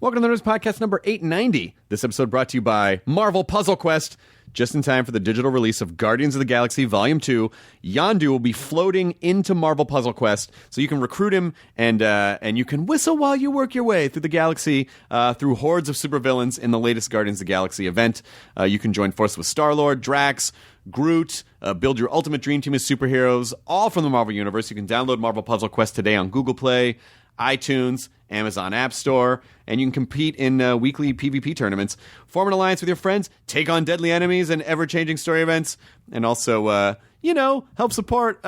Welcome to the Nerdist Podcast number 890. This episode brought to you by Marvel Puzzle Quest. Just in time for the digital release of Guardians of the Galaxy Volume 2, Yondu will be floating into Marvel Puzzle Quest, so you can recruit him and you can whistle while you work your way through the galaxy through hordes of supervillains in the latest Guardians of the Galaxy event. You can join forces with Star-Lord, Drax, Groot, build your ultimate dream team of superheroes, all from the Marvel Universe. You can download Marvel Puzzle Quest today on Google Play, iTunes, Amazon App Store, and you can compete in weekly PvP tournaments. Form an alliance with your friends, take on deadly enemies and ever-changing story events, and also, help support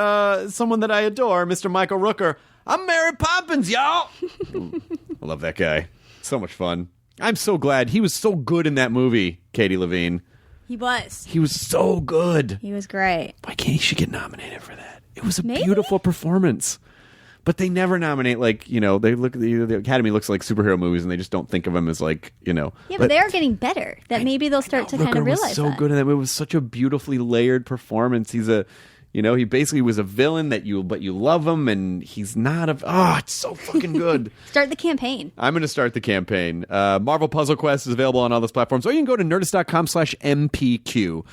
someone that I adore, Mr. Michael Rooker. I'm Mary Poppins, y'all! I love that guy. So much fun. I'm so glad. He was so good in that movie, Katie Levine. He was. He was so good. He was great. Why can't he get nominated for that? It was a beautiful performance. But they never nominate, they look. The Academy looks like superhero movies, and they just don't think of them as Yeah, but they are getting better. That maybe they'll start to kind of realize was so that. good in that. It was such a beautifully layered performance. He's he basically was a villain but you love him, and he's not it's so fucking good. Start the campaign. I'm going to start the campaign. Marvel Puzzle Quest is available on all those platforms, or you can go to nerdist.com/MPQ.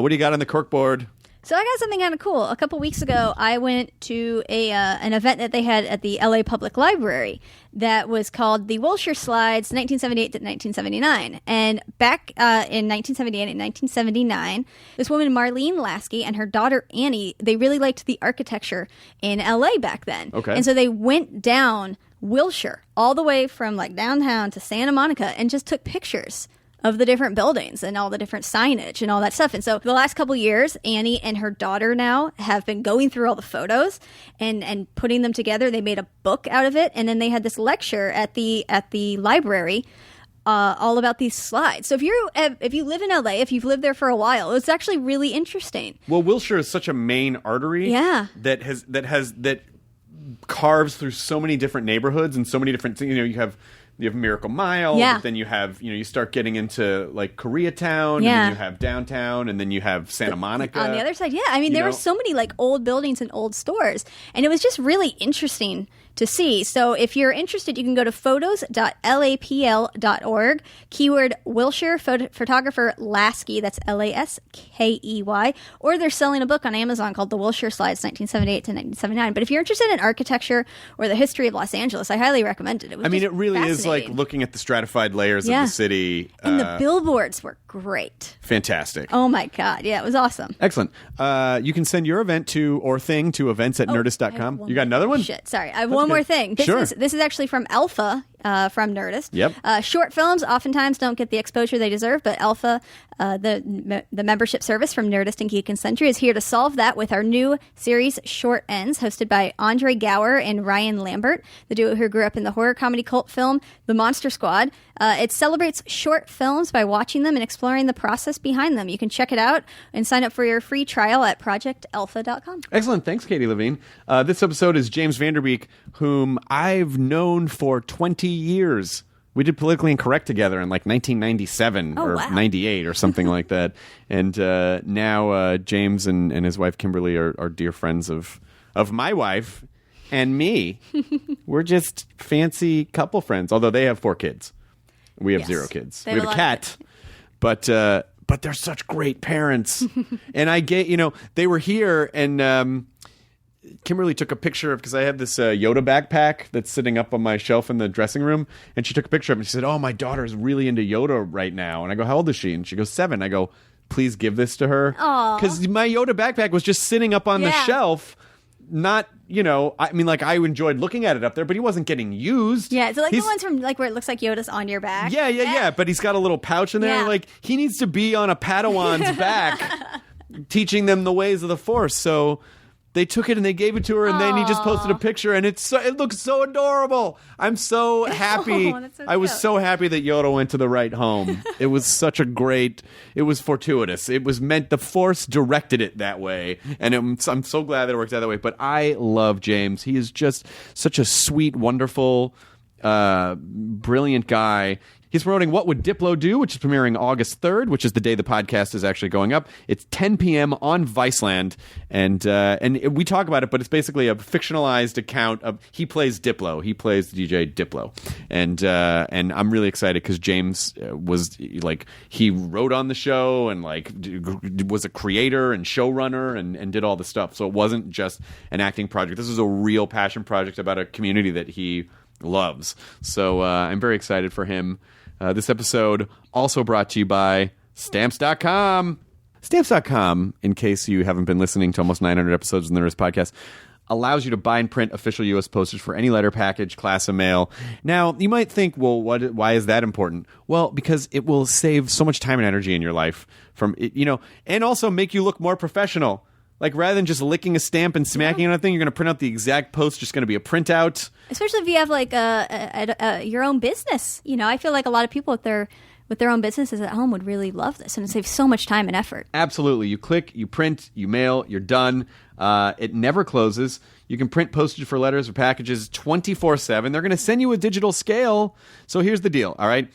What do you got on the corkboard? So I got something kind of cool. A couple weeks ago, I went to an event that they had at the LA Public Library that was called the Wilshire Slides 1978 to 1979. And back in 1978 and 1979, this woman, Marlene Lasky, and her daughter, Annie, they really liked the architecture in LA back then. Okay. And so they went down Wilshire, all the way from downtown to Santa Monica, and just took pictures of the different buildings and all the different signage and all that stuff. And so the last couple years, Annie and her daughter now have been going through all the photos and putting them together. They made a book out of it, and then they had this lecture at the library all about these slides. So if you live in LA, if you've lived there for a while, it's actually really interesting. Well, Wilshire is such a main artery that carves through so many different neighborhoods and so many different things. You have Miracle Mile, but then you have, you start getting into Koreatown, and then you have downtown, and then you have Santa Monica. On the other side, there were so many old buildings and old stores, and it was just really interesting to see. So if you're interested, you can go to photos.lapl.org, keyword Wilshire, photographer Lasky, that's Laskey, or they're selling a book on Amazon called The Wilshire Slides 1978 to 1979. But if you're interested in architecture or the history of Los Angeles, I highly recommend it. It really is like looking at the stratified layers of the city. And the billboards were great. Fantastic. Oh my God. Yeah, it was awesome. Excellent. You can send your event to events@nerdist.com. You got another one? Shit, sorry. I have one more thing. This is actually from Alpha, from Nerdist. Yep. Short films oftentimes don't get the exposure they deserve, but Alpha, the membership service from Nerdist and Geek and Century, is here to solve that with our new series, Short Ends, hosted by Andre Gower and Ryan Lambert, the duo who grew up in the horror comedy cult film The Monster Squad. It celebrates short films by watching them and exploring the process behind them. You can check it out and sign up for your free trial at projectalpha.com. Excellent. Thanks, Katie Levine. This episode is James Vanderbeek, whom I've known for 20 years. We did Politically Incorrect together in 1997 or 98 or something like that. And now James and his wife Kimberly are dear friends of my wife and me. We're just fancy couple friends, although they have 4 kids. We have 0 kids. We have a cat, but they're such great parents. And they were here, and Kimberly took a picture because I have this Yoda backpack that's sitting up on my shelf in the dressing room, and she took a picture of it, and she said, "Oh, my daughter is really into Yoda right now." And I go, "How old is she?" And she goes, 7. I go, "Please give this to her." Because my Yoda backpack was just sitting up on the shelf. Not, I enjoyed looking at it up there, but he wasn't getting used. Yeah, so the ones from where it looks like Yoda's on your back. Yeah. But he's got a little pouch in there. Yeah. He needs to be on a Padawan's back, teaching them the ways of the Force. So they took it and they gave it to her, and then he just posted a picture, and it looks so adorable. I'm so happy. I was so happy that Yoda went to the right home. It was such a great. It was fortuitous. It was meant. The Force directed it that way, and I'm so glad that it worked out that way. But I love James. He is just such a sweet, wonderful, brilliant guy. He's promoting What Would Diplo Do, which is premiering August 3rd, which is the day the podcast is actually going up. It's 10 p.m. on Viceland, and we talk about it, but it's basically a fictionalized account of he plays Diplo. He plays DJ Diplo, and I'm really excited because James was like he wrote on the show and like was a creator and showrunner and did all the stuff. So it wasn't just an acting project. This is a real passion project about a community that he loves. So I'm very excited for him. This episode also brought to you by Stamps.com. Stamps.com, in case you haven't been listening to almost 900 episodes of the Nerdist podcast, allows you to buy and print official U.S. postage for any letter, package, class of mail. Now, you might think, well, why is that important? Well, because it will save so much time and energy in your life from and also make you look more professional. Like, rather than just licking a stamp and smacking it on a thing, you're going to print out the exact post, just going to be a printout. Especially if you have, like, your own business. I feel like a lot of people with their own businesses at home would really love this, and it saves so much time and effort. Absolutely. You click, you print, you mail, you're done. It never closes. You can print postage for letters or packages 24/7. They're going to send you a digital scale. So here's the deal, all right?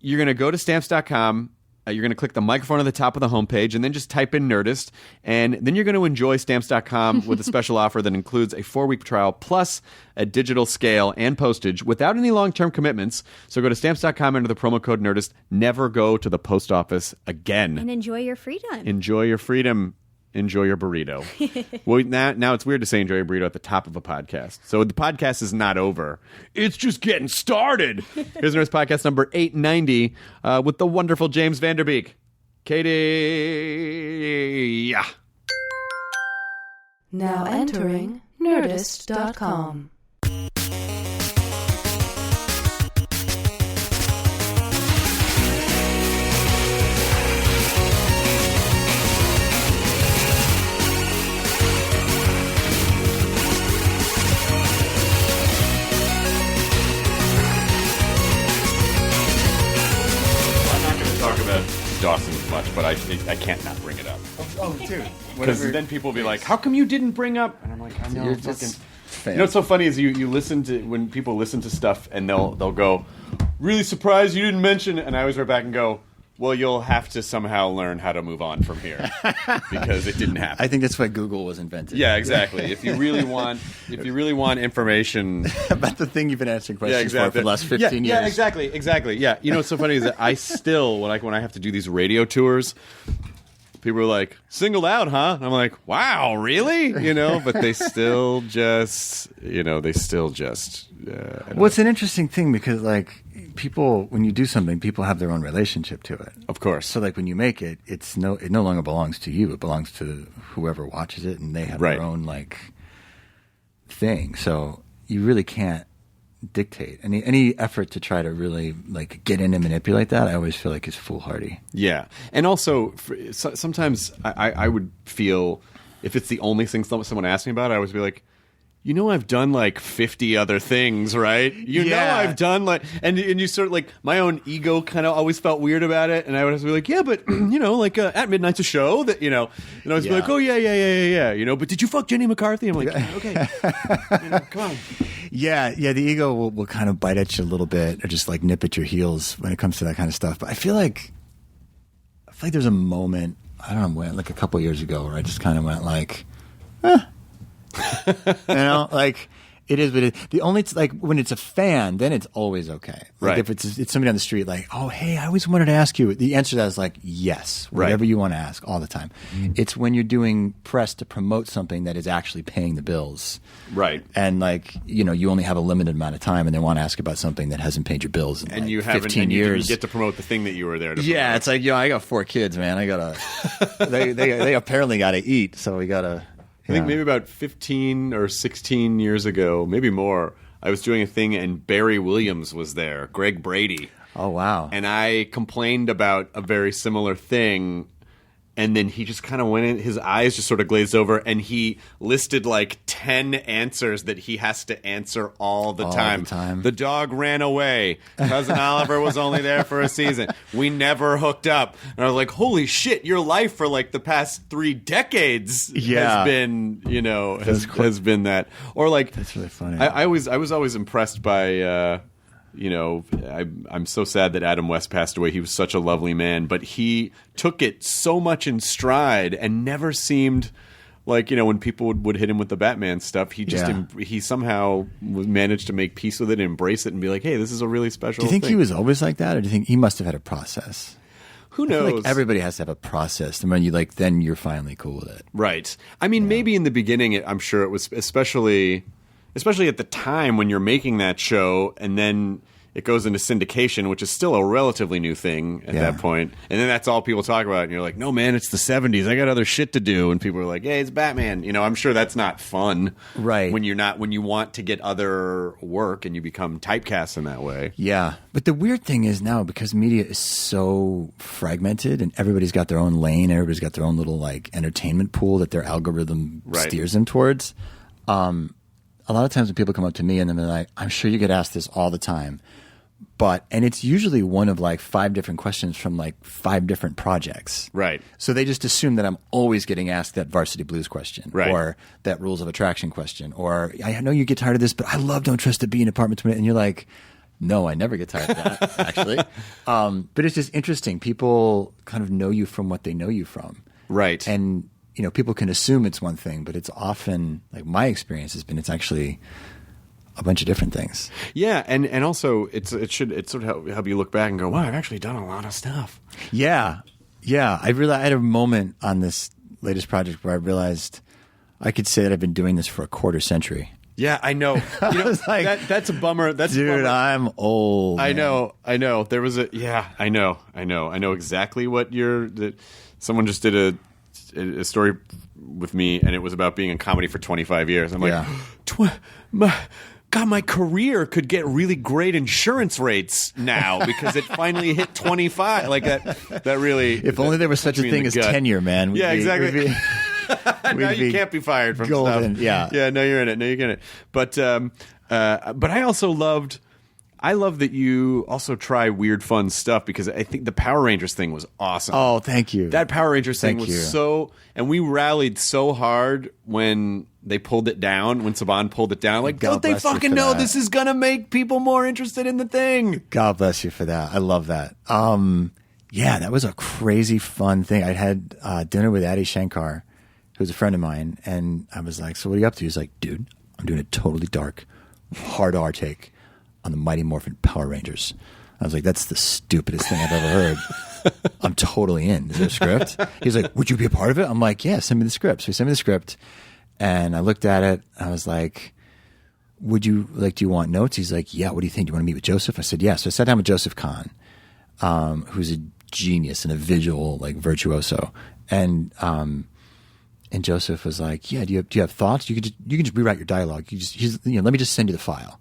You're going to go to Stamps.com. You're going to click the microphone at the top of the homepage and then just type in Nerdist. And then you're going to enjoy Stamps.com with a special offer that includes a 4-week trial plus a digital scale and postage without any long-term commitments. So go to Stamps.com under the promo code Nerdist. Never go to the post office again. And enjoy your freedom. Enjoy your freedom. Enjoy your burrito. Well, now it's weird to say enjoy your burrito at the top of a podcast. So the podcast is not over. It's just getting started. Here's Nerdist podcast number 890 with the wonderful James Vanderbeek. Katie. Yeah. Now entering Nerdist.com. Dawson as much, but I can't not bring it up. Oh, dude. Because then people will be like, how come you didn't bring up? And I'm like, I know. You're fucking... just fan. You know what's so funny is you listen to, when people listen to stuff and they'll go, really surprised you didn't mention it. And I always write back and go, well, you'll have to somehow learn how to move on from here because it didn't happen. I think that's why Google was invented. Yeah, exactly. If you really want information about the thing you've been answering questions for the last 15 years. Yeah, exactly. Yeah, you know what's so funny is that I still when I have to do these radio tours, people are like, singled out, huh? And I'm like, wow, really? But they still just, Well, it's an interesting thing because, like, people, when you do something, people have their own relationship to it. Of course. So, like, when you make it, it no longer belongs to you. It belongs to whoever watches it, and they have their own, like, thing. So you really can't dictate any effort to try to really, like, get in and manipulate that. I always feel like is foolhardy. Yeah, and also sometimes I would feel if it's the only thing someone asks me about, I always be like, I've done like 50 other things, right? I've done like, and you sort of like, my own ego kind of always felt weird about it, and I would always be like, yeah, but like At Midnight's a show that and I was be like, oh yeah, but did you fuck Jenny McCarthy? I'm like, okay, come on. Yeah, the ego will kind of bite at you a little bit, or just like nip at your heels when it comes to that kind of stuff. But I feel like there's a moment, I don't know when, like a couple years ago, where I just kind of went like, like it is what it is. The only like when it's a fan, then it's always okay. Like right. If it's somebody on the street, like, oh hey, I always wanted to ask you. The answer to that is like yes, whatever you want to ask all the time. It's when you're doing press to promote something that is actually paying the bills, right? And like you only have a limited amount of time, and they want to ask about something that hasn't paid your bills in and like you 15 years. You get to promote the thing that you were there to. Yeah, promote. It's like I got 4 kids, man. I gotta. they apparently got to eat, so we gotta. I think maybe about 15 or 16 years ago, maybe more, I was doing a thing and Barry Williams was there, Greg Brady. Oh, wow. And I complained about a very similar thing And then he just kind of went in, his eyes just sort of glazed over, and he listed like 10 answers that he has to answer all the time. The dog ran away. Cousin Oliver was only there for a season. We never hooked up. And I was like, holy shit, your life for like the past 3 decades has been, has been that. Or like, that's really funny. I was always impressed by, I'm so sad that Adam West passed away. He was such a lovely man, but he took it so much in stride and never seemed like, when people would hit him with the Batman stuff, he just he somehow managed to make peace with it and embrace it and be like, hey, this is a really special thing. Do you think he was always like that, or do you think he must have had a process? Who knows? I feel like everybody has to have a process, and when you then you're finally cool with it. Right. I mean, maybe in the beginning, I'm sure it was especially at the time when you're making that show, and then it goes into syndication, which is still a relatively new thing at that point. And then that's all people talk about. And you're like, no, man, it's the 70s. I got other shit to do. And people are like, hey, it's Batman. I'm sure that's not fun. Right. When you want to get other work and you become typecast in that way. Yeah. But the weird thing is now, because media is so fragmented and everybody's got their own lane, everybody's got their own little like entertainment pool that their algorithm steers them towards. A lot of times when people come up to me and they're like, I'm sure you get asked this all the time. And it's usually one of like 5 different questions from like 5 different projects. Right. So they just assume that I'm always getting asked that Varsity Blues question, or that Rules of Attraction question, or I know you get tired of this, but I love Don't Trust a Bee in Apartment 20. And you're like, no, I never get tired of that, actually. But it's just interesting. People kind of know you from what they know you from. Right. And, people can assume it's one thing, but it's often, like my experience has been, it's actually a bunch of different things. Yeah, and also it sort of help you look back and go, wow, I've actually done a lot of stuff. Yeah. I had a moment on this latest project where I realized I could say that I've been doing this for a quarter century. Yeah, I know. Like, that's a bummer. Dude, a bummer. I'm old. I know. There was I know exactly what someone just did a story with me, and it was about being in comedy for 25 years. I'm like, God, my career could get really great insurance rates now because it finally hit 25. Like that really. If only there was such a thing as tenure, man. Exactly. Now you can't be fired from golden. Stuff. Yeah. No, you're in it. No, you're in it. But I also loved. I love that you also try weird, fun stuff, because I think the Power Rangers thing was awesome. Oh, thank you. That Power Rangers thing was so, and we rallied so hard when they pulled it down, when Saban pulled it down. Like, don't they fucking know this is going to make people more interested in the thing? God bless you for that. I love that. Yeah, that was a crazy fun thing. I had dinner with Adi Shankar, who's a friend of mine, and I was like, so what are you up to? He's like, dude, I'm doing a totally dark, hard R take on the Mighty Morphin Power Rangers. I was like, that's the stupidest thing I've ever heard. I'm totally in. Is there a script? He's like, would you be a part of it? I'm like, yeah, send me the script. So he sent me the script, and I looked at it. I was like, do you want notes? He's like, yeah, what do you think? Do you want to meet with Joseph? I said, yeah. So I sat down with Joseph Kahn, who's a genius and a visual like virtuoso. And Joseph was like, yeah, do you have thoughts? You can just rewrite your dialogue. Let me just send you the file.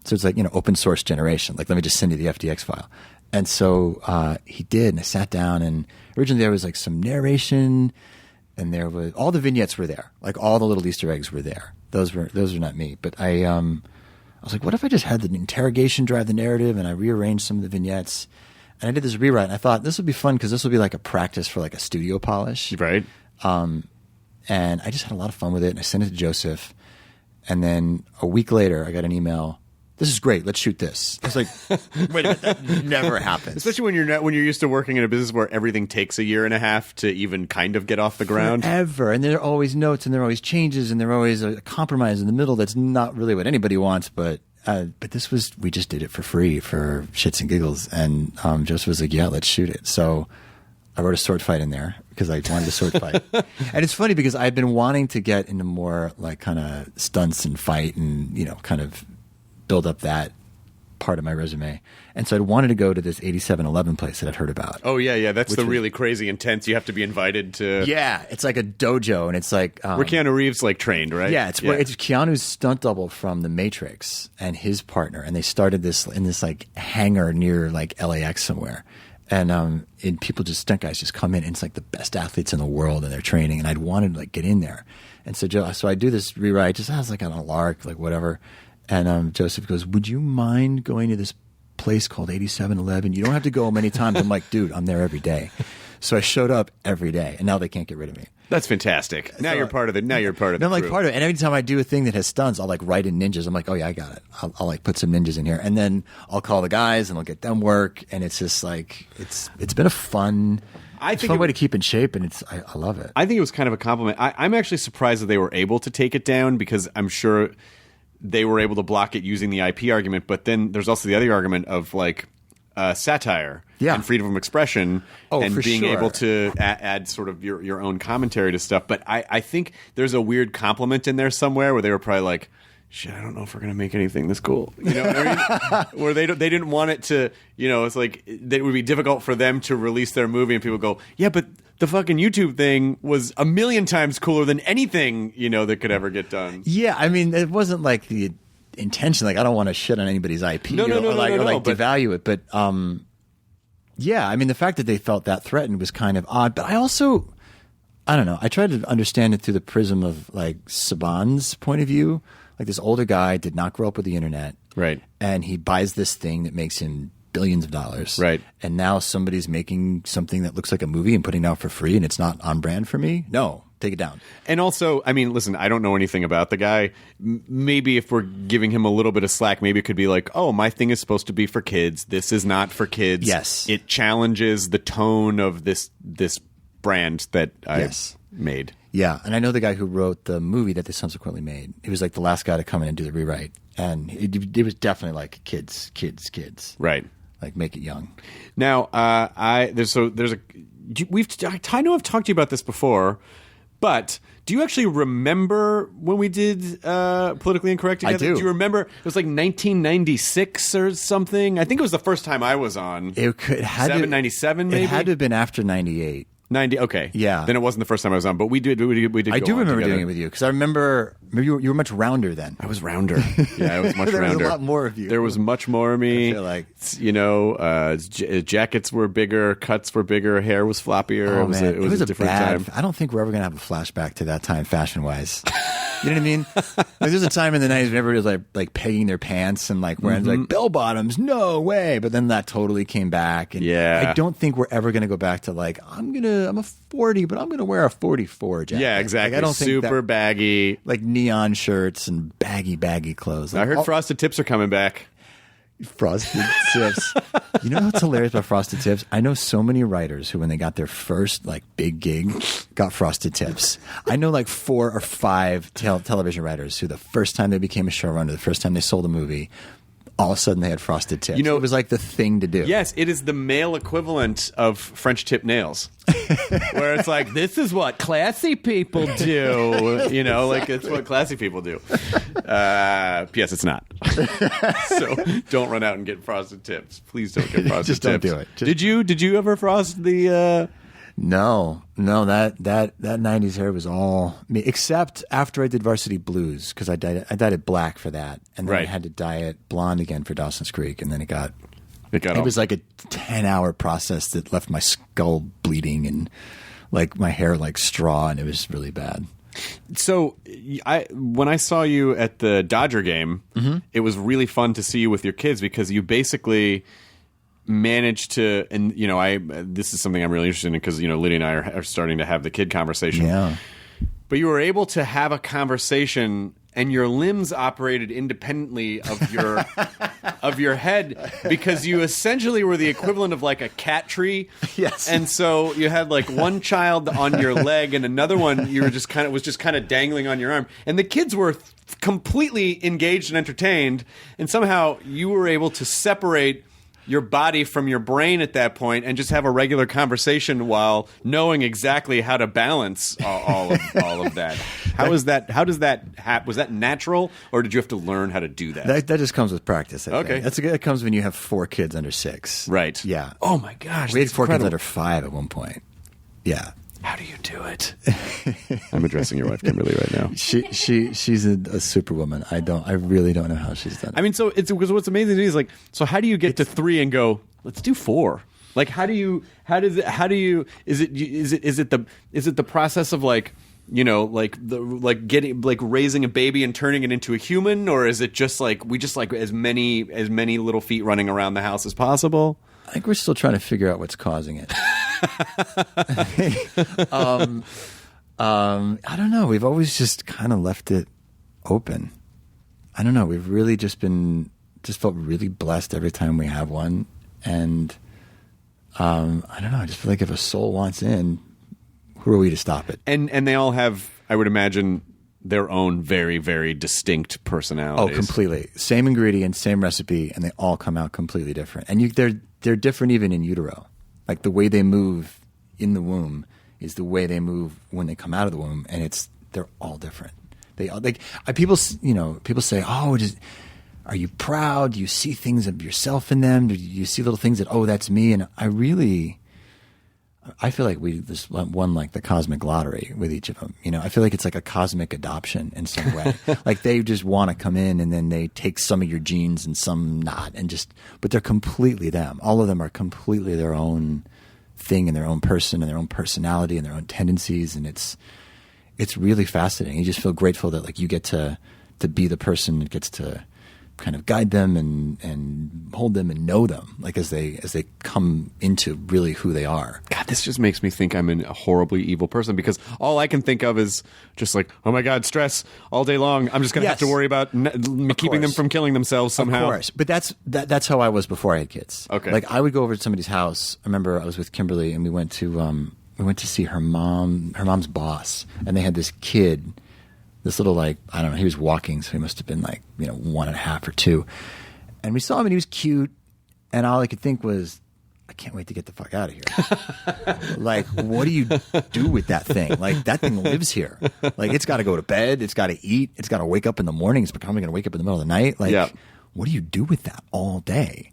So it's like, open source generation. Like, let me just send you the FDX file. And so he did, and I sat down, and originally there was like some narration, and there was all the vignettes were there, like all the little Easter eggs were there. Those were not me, but I was like, what if I just had the interrogation drive the narrative, and I rearranged some of the vignettes, and I did this rewrite, and I thought this would be fun because this would be like a practice for like a studio polish, right? And I just had a lot of fun with it, and I sent it to Joseph, and then a week later I got an email. This is great. Let's shoot this. I was like, wait a minute, that never happens. Especially when you're used to working in a business where everything takes a year and a half to even kind of get off the ground. Forever. And there are always notes, and there are always changes, and there are always a compromise in the middle that's not really what anybody wants. But this was, we just did it for free for shits and giggles. And Joseph was like, yeah, let's shoot it. So I wrote a sword fight in there because I wanted a sword fight. And it's funny because I've been wanting to get into more like kind of stunts and fight and, kind of build up that part of my resume. And so I wanted to go to this 8711 place that I'd heard about. Oh, yeah. That's the really crazy intense. You have to be invited to. Yeah. It's like a dojo, and it's like. Where Keanu Reeves like trained, right? Yeah. It's Keanu's stunt double from The Matrix and his partner. And they started this in this like hangar near like LAX somewhere. And people stunt guys just come in, and it's like the best athletes in the world, and they're training, and I'd wanted to like get in there. And so I do this rewrite, just as like on a lark, like whatever. And Joseph goes, "Would you mind going to this place called 8711? You don't have to go many times." I'm like, "Dude, I'm there every day." So I showed up every day, and now they can't get rid of me. That's fantastic. Now you're part of it. Now you're part of it. I'm like part of it. And every time I do a thing that has stunts, I'll like write in ninjas. I'm like, "Oh yeah, I got it." I'll like put some ninjas in here, and then I'll call the guys and I'll get them work. And it's just like it's been a fun. It's a fun way to keep in shape, and I love it. I think it was kind of a compliment. I'm actually surprised that they were able to take it down, because I'm sure they were able to block it using the IP argument. But then there's also the other argument of like satire and freedom of expression, and being able to add sort of your own commentary to stuff. But I think there's a weird compliment in there somewhere where they were probably like, shit, I don't know if we're going to make anything this cool. You know what I mean? Where they didn't want it to, it's like it would be difficult for them to release their movie and people go, yeah, but the fucking YouTube thing was a million times cooler than anything, that could ever get done. Yeah, I mean, it wasn't like the intention. Like, I don't want to shit on anybody's IP or devalue it. But, yeah, I mean, the fact that they felt that threatened was kind of odd. But I don't know. I tried to understand it through the prism of like Saban's point of view. Like, this older guy did not grow up with the internet. Right. And he buys this thing that makes him billions of dollars. Right. And now somebody's making something that looks like a movie and putting it out for free, and it's not on brand for me. No, take it down. And also, I mean, listen, I don't know anything about the guy. Maybe if we're giving him a little bit of slack, maybe it could be like, oh, my thing is supposed to be for kids. This is not for kids. Yes. It challenges the tone of this brand that I made. Yeah, and I know the guy who wrote the movie that they subsequently made. He was like the last guy to come in and do the rewrite, and it was definitely like kids, right? Like, make it young. Now, I know I've talked to you about this before, but do you actually remember when we did Politically Incorrect together? I do. Do you remember? It was like 1996 or something. I think it was the first time I was on. It had 97, maybe. It had to have been after 98. 90. Okay. Yeah. Then it wasn't the first time I was on, but we did. I do remember doing it with you, because I remember you were much rounder then. I was rounder. Yeah, I was much there rounder. There was a lot more of you. There was much more of me. I feel like jackets were bigger, cuts were bigger, hair was floppier. Oh, it was a different time. I don't think we're ever gonna have a flashback to that time, fashion wise. You know what I mean? Like, there's a time in the 90s when everybody was like pegging their pants and like wearing like bell bottoms. No way! But then that totally came back. And I don't think we're ever gonna go back to like I'm a 40, but I'm gonna wear a 44 jacket. Yeah, exactly. Like, I don't think super baggy, like neon shirts and baggy clothes. Like, I heard Frosted Tips are coming back. Frosted Tips. You know what's hilarious about Frosted Tips? I know so many writers who, when they got their first like big gig, got Frosted Tips. I know like 4 or 5 television writers who the first time they became a showrunner, the first time they sold a movie, all of a sudden they had Frosted Tips. It was like the thing to do. Yes, it is the male equivalent of French tip nails. Where it's like, this is what classy people do. Like it's what classy people do. P.S. It's not. So don't run out and get Frosted Tips. Please don't get Frosted Just Tips. Don't do it. Did you ever frost the... No, that 90s hair was all me, except after I did Varsity Blues, because I dyed it black for that, and then I had to dye it blonde again for Dawson's Creek, and then it was like a 10-hour process that left my skull bleeding and like my hair like straw, and it was really bad. So when I saw you at the Dodger game, it was really fun to see you with your kids, because you basically managed to, and this is something I'm really interested in, because Lydia and I are starting to have the kid conversation. Yeah. But you were able to have a conversation, and your limbs operated independently of your of your head, because you essentially were the equivalent of like a cat tree. Yes. And so you had like one child on your leg, and another one you were just kind of dangling on your arm, and the kids were completely engaged and entertained, and somehow you were able to separate your body from your brain at that point and just have a regular conversation while knowing exactly how to balance all of that. Was that natural, or did you have to learn how to do that? That just comes with practice. I think. That comes when you have 4 kids under 6. Right. Yeah. Oh my gosh. We had 4 kids under 5 at one point. Yeah. How do you do it? I'm addressing your wife, Kimberly, right now. She's a superwoman. I really don't know how she's done it. I mean, so because what's amazing to me is like, so how do you get to 3 and go, let's do 4? Like, is it the process of like, you know, like raising a baby and turning it into a human, or is it just like we just like as many little feet running around the house as possible? I think we're still trying to figure out what's causing it. I don't know. We've always just kind of left it open. I don't know. We've really just felt really blessed every time we have one. And I don't know. I just feel like if a soul wants in, who are we to stop it? And they all have, I would imagine, their own very, very distinct personalities. Oh, completely. Same ingredients, same recipe, and they all come out completely different. And they're different even in utero. Like the way they move in the womb is the way they move when they come out of the womb, and they're all different. They all, like people say, "Oh, are you proud? Do you see things of yourself in them? Do you see little things that, oh, that's me?" And I feel like we just won like the cosmic lottery with each of them. You know, I feel like it's like a cosmic adoption in some way. Like they just want to come in and then they take some of your genes and some not, but they're completely them. All of them are completely their own thing and their own person and their own personality and their own tendencies, and it's really fascinating. You just feel grateful that like you get to be the person that gets to kind of guide them and hold them and know them, like as they come into really who they are. God, this just makes me think I'm a horribly evil person, because all I can think of is just like, oh my God, stress all day long. I'm just going to have to worry about keeping them from killing themselves somehow. Of course, but that's how I was before I had kids. Okay, like I would go over to somebody's house. I remember I was with Kimberly and we went to see her mom's boss, and they had this kid. This little, like, I don't know, he was walking, so he must have been like, 1.5 or 2. And we saw him and he was cute. And all I could think was, I can't wait to get the fuck out of here. Like, what do you do with that thing? Like, that thing lives here. Like, it's got to go to bed. It's got to eat. It's got to wake up in the morning. It's probably going to wake up in the middle of the night. Like, What do you do with that all day?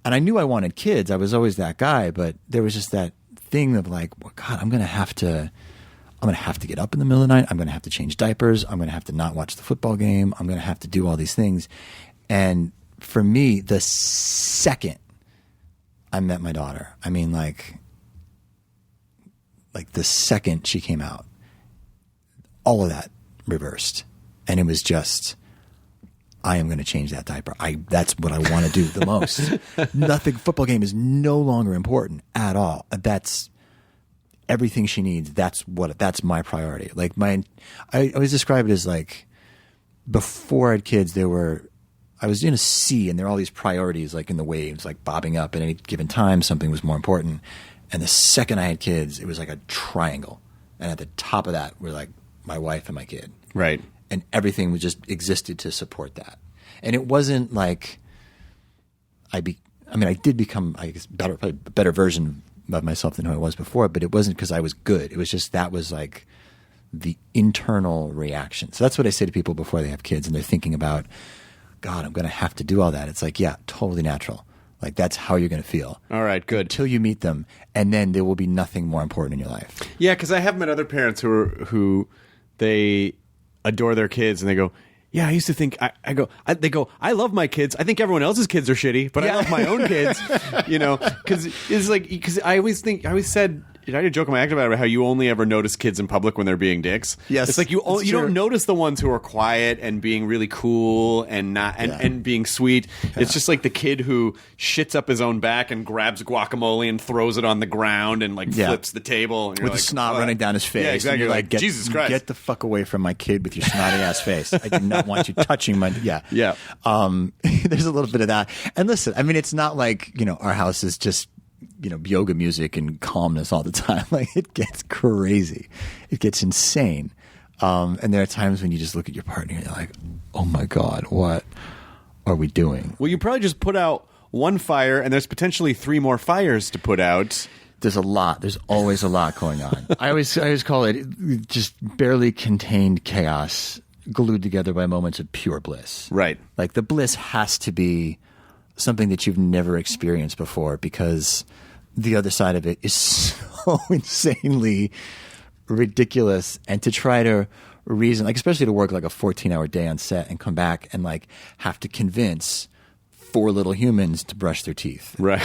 And I knew I wanted kids. I was always that guy. But there was just that thing of like, well, God, I'm going to have to get up in the middle of the night. I'm going to have to change diapers. I'm going to have to not watch the football game. I'm going to have to do all these things. And for me, the second I met my daughter, I mean, like the second she came out, all of that reversed. And it was just, I am going to change that diaper. That's what I want to do the most. Nothing, football game is no longer important at all. That's everything she needs. That's my priority. Like I always describe it as like, before I had kids, I was in a sea and there are all these priorities like in the waves, like bobbing up at any given time, something was more important. And the second I had kids, it was like a triangle. And at the top of that were like my wife and my kid. Right. And everything was just existed to support that. And it wasn't like I did become, I guess, probably a better version of myself than who I was before, but it wasn't because I was good. It was just that was like the internal reaction. So that's what I say to people before they have kids and they're thinking about, God, I'm going to have to do all that. It's like, yeah, totally natural. Like that's how you're going to feel. All right, good. Until you meet them, and then there will be nothing more important in your life. Yeah, because I have met other parents who they adore their kids and they go, yeah, I used to think, they go, I love my kids. I think everyone else's kids are shitty, but I love my own kids, because it's like, because I always said, I had a joke in my act about how you only ever notice kids in public when they're being dicks. Yes, it's like you don't notice the ones who are quiet and being really cool and not and being sweet. Yeah. It's just like the kid who shits up his own back and grabs guacamole and throws it on the ground and like flips the table and you're with like, the snot running down his face. Yeah, exactly. And you're like, Jesus Christ, get the fuck away from my kid with your snotty ass face. I do not want you touching my yeah. There's a little bit of that. And listen, I mean, it's not like our house is just yoga music and calmness all the time. Like it gets crazy. It gets insane. And there are times when you just look at your partner and you're like, oh my God, what are we doing? Well, you probably just put out one fire and there's potentially 3 more fires to put out. There's a lot. There's always a lot going on. I always call it just barely contained chaos glued together by moments of pure bliss. Right. Like the bliss has to be something that you've never experienced before, because the other side of it is so insanely ridiculous. And to try to reason, like especially to work like a 14-hour day on set and come back and like have to convince 4 little humans to brush their teeth. Right.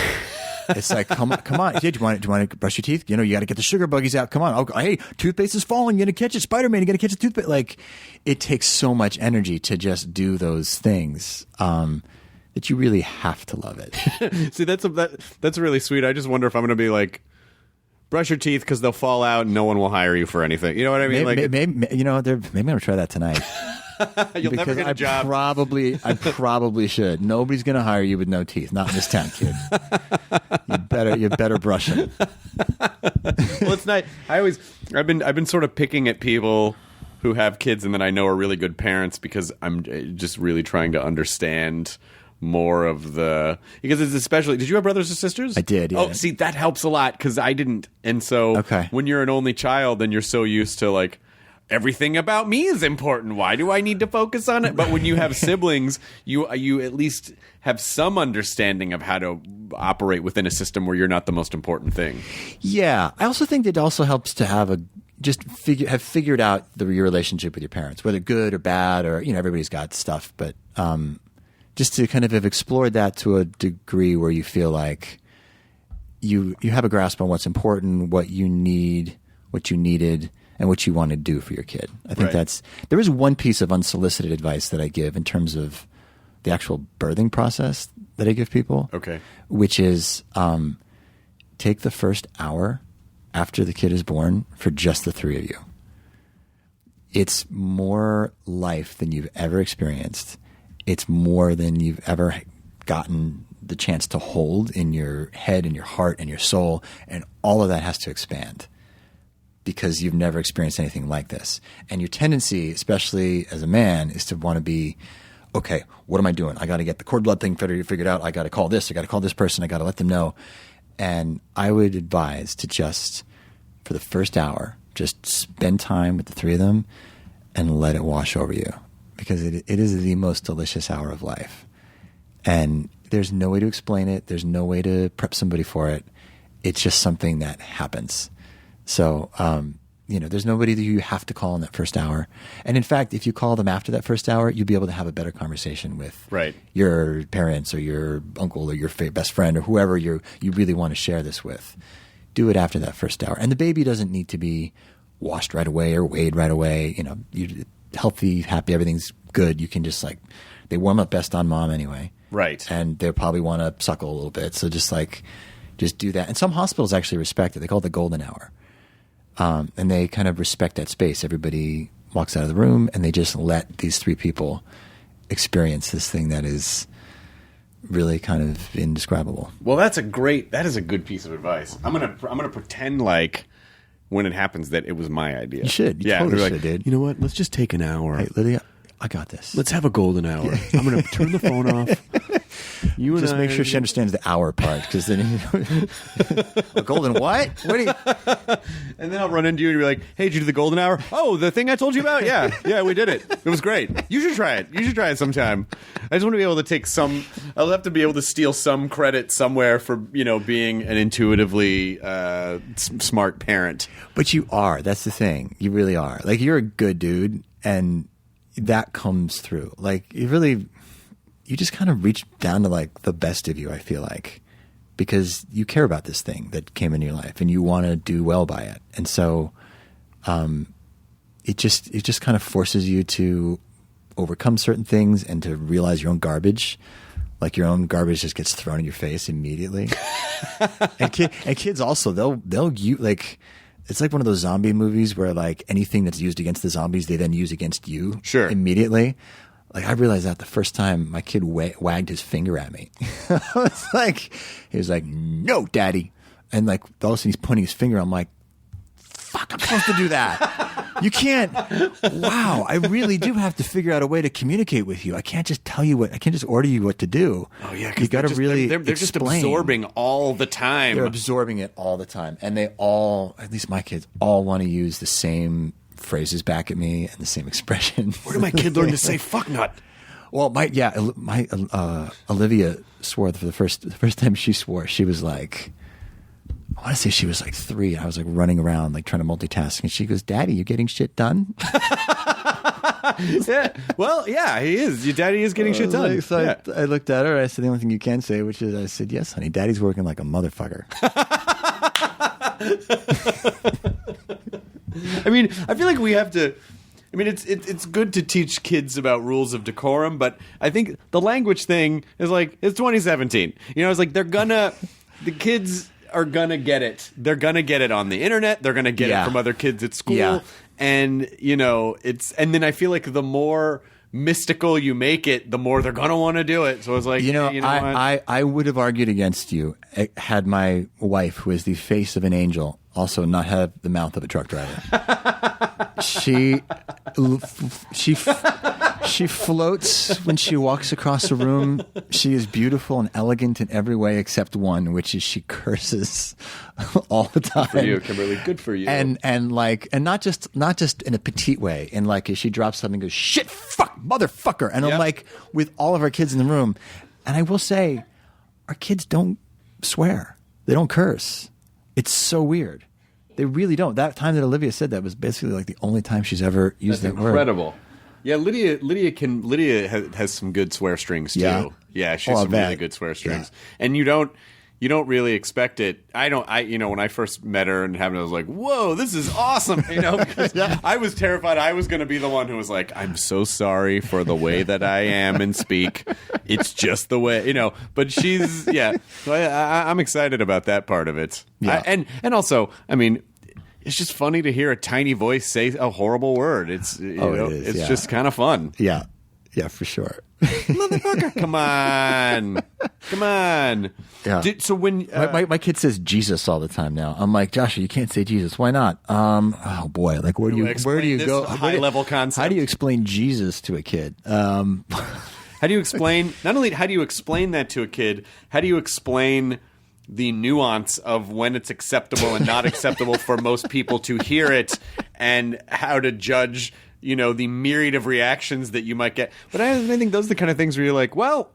It's like, come on. Hey, do you want to brush your teeth? You got to get the sugar buggies out. Come on. Oh, hey, toothpaste is falling. You're going to catch it. Spider-Man, you got to catch the toothpaste. Like, it takes so much energy to just do those things that you really have to love it. See, that's really sweet. I just wonder if I'm going to be like, brush your teeth because they'll fall out and no one will hire you for anything. You know what I mean? Maybe I'll try that tonight. You'll never get a job. I probably should. Nobody's going to hire you with no teeth. Not in this town, kid. You better brush them. Well, it's nice. I've been sort of picking at people who have kids and that I know are really good parents because I'm just really trying to understand more of because it's especially. Did you have brothers or sisters? I did. Yeah. Oh, see, that helps a lot because I didn't, and so when you're an only child, then you're so used to like, everything about me is important. Why do I need to focus on it? But when you have siblings, you at least have some understanding of how to operate within a system where you're not the most important thing. Yeah, I also think it also helps to have have figured out your relationship with your parents, whether good or bad, or everybody's got stuff, but just to kind of have explored that to a degree where you feel like you have a grasp on what's important, what you need, what you needed, and what you want to do for your kid. I think there is one piece of unsolicited advice that I give in terms of the actual birthing process that I give people. Okay. Which is take the first hour after the kid is born for just the three of you. It's more life than you've ever experienced. It's more than you've ever gotten the chance to hold in your head and your heart and your soul, and all of that has to expand. Because you've never experienced anything like this. And your tendency, especially as a man, is to want to be, okay, what am I doing? I got to get the cord blood thing figured out. I got to call this. I got to call this person. I got to let them know. And I would advise to just, for the first hour, just spend time with the three of them and let it wash over you. Because it is the most delicious hour of life. And there's no way to explain it. There's no way to prep somebody for it. It's just something that happens. So, there's nobody that you have to call in that first hour. And in fact, if you call them after that first hour, you'll be able to have a better conversation with your parents or your uncle or your best friend or whoever you really want to share this with. Do it after that first hour. And the baby doesn't need to be washed right away or weighed right away. You're healthy, happy, everything's good. You can just they warm up best on mom anyway. Right. And they'll probably want to suckle a little bit. So just do that. And some hospitals actually respect it. They call it the golden hour. And they kind of respect that space. Everybody walks out of the room and they just let these three people experience this thing that is really kind of indescribable. Well, that is a good piece of advice. I'm gonna pretend like when it happens that it was my idea. You should. You totally should, dude. You know what? Let's just take an hour. Hey, Lydia, I got this. Let's have a golden hour. Yeah. I'm going to turn the phone off. You and just make sure she understands the hour part, because then a golden what? What do you? And then I'll run into you and be like, "Hey, did you do the golden hour? Oh, the thing I told you about? Yeah, we did it. It was great. You should try it. You should try it sometime." I just want to be able to take some. I'll have to be able to steal some credit somewhere for being an intuitively smart parent. But you are. That's the thing. You really are. Like, you're a good dude, and that comes through. Like, you just kind of reach down to like the best of you, I feel like, because you care about this thing that came into your life and you want to do well by it. And so it just kind of forces you to overcome certain things and to realize your own garbage. Like, your own garbage just gets thrown in your face immediately. and kids also, they'll use, like, it's like one of those zombie movies where like anything that's used against the zombies, they then use against you immediately. Like, I realized that the first time my kid wagged his finger at me. He was like, "No, daddy." And like, all of a sudden he's pointing his finger. I'm like, fuck, I'm supposed to do that. You can't. Wow. I really do have to figure out a way to communicate with you. I can't just tell you I can't just order you what to do. Oh yeah. You got to really they're just absorbing all the time. They're absorbing it all the time. And they all, at least my kids, all want to use the same phrases back at me and the same expression. Where did my kid learn to say fuck nut? Well, Olivia swore for the first time she swore, she was like, I want to say she was like 3. And I was like running around, like trying to multitask. And she goes, Daddy, you getting shit done? Yeah. Well, yeah, he is. Your daddy is getting shit done. Like, so yeah. I looked at her. I said, the only thing you can say, which is, I said, yes, honey, Daddy's working like a motherfucker. I mean, I feel like we have to. I mean, it's good to teach kids about rules of decorum, but I think the language thing is like, it's 2017. You know, it's like the kids are gonna get it. They're gonna get it on the internet. They're gonna get it from other kids at school. Yeah. And, you know, and then I feel like the more mystical you make it, the more they're going to want to do it. So it's like, I would have argued against you had my wife, who is the face of an angel, also not have the mouth of a truck driver. She floats when she walks across a room. She is beautiful and elegant in every way except one, which is she curses all the time. Good for you, Kimberly. Good for you. And not just in a petite way. And like, if she drops something, goes, shit, fuck, motherfucker. And I'm like, with all of our kids in the room. And I will say, our kids don't swear. They don't curse. It's so weird. They really don't. That time that Olivia said that was basically like the only time she's ever used that word. Incredible. Yeah, Lydia has some good swear strings too. Yeah, she has some really good swear strings. Yeah. And you don't really expect it. When I first met her and I was like, whoa, this is awesome. You know, because I was terrified I was going to be the one who was like, I'm so sorry for the way that I am and speak. It's just the way, you know. But she's, So I'm excited about that part of it. Yeah. And also, I mean, it's just funny to hear a tiny voice say a horrible word. It's it's just kind of fun. Yeah. Yeah, for sure. Motherfucker. Come on. Yeah. So when my kid says Jesus all the time now. I'm like, Joshua, you can't say Jesus. Why not? Oh boy, like where do you go? High level concept. How do you explain Jesus to a kid? How do you explain? Not only how do you explain that to a kid, how do you explain the nuance of when it's acceptable and not acceptable for most people to hear it, and how to judge, you know, the myriad of reactions that you might get. But I think those are the kind of things where you're like, well,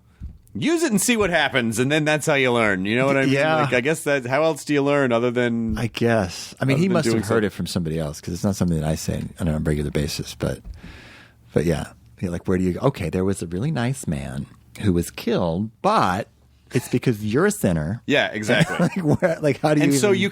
use it and see what happens, and then that's how you learn. You know what I mean? Yeah. Like, I guess that. How else do you learn other than? I guess. I mean, he must have heard it from somebody else, because it's not something that I say on a regular basis. But yeah, you're like, where do you go? Okay, there was a really nice man who was killed, but it's because you're a sinner. Yeah, exactly. How do you? And so you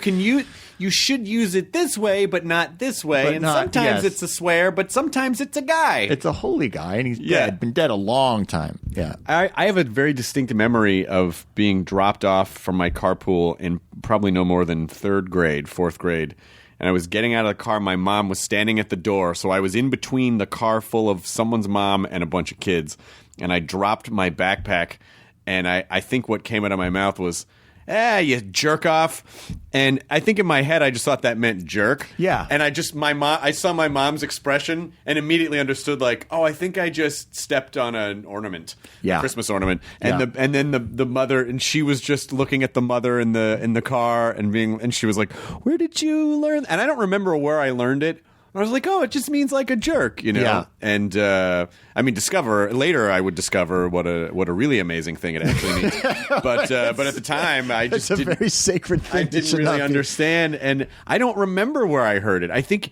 should use it this way, but not this way. But and not, sometimes it's a swear, but sometimes it's a guy. It's a holy guy, and he's dead. Been dead a long time. Yeah. I have a very distinct memory of being dropped off from my carpool in probably no more than fourth grade. And I was getting out of the car. My mom was standing at the door. So I was in between the car full of someone's mom and a bunch of kids. And I dropped my backpack. And I think what came out of my mouth was, you jerk off. And I think in my head, I just thought that meant jerk. Yeah. And I saw my mom's expression and immediately understood, like, oh, I think I just stepped on an ornament. Yeah. Christmas ornament. And then the mother, and she was just looking at the mother in the car and she was like, where did you learn? And I don't remember where I learned it. I was like, oh, it just means like a jerk, you know? Yeah. And, I mean, later I would discover what a really amazing thing it actually means. But at the time, it's a very sacred thing. I didn't really understand. And I don't remember where I heard it. I think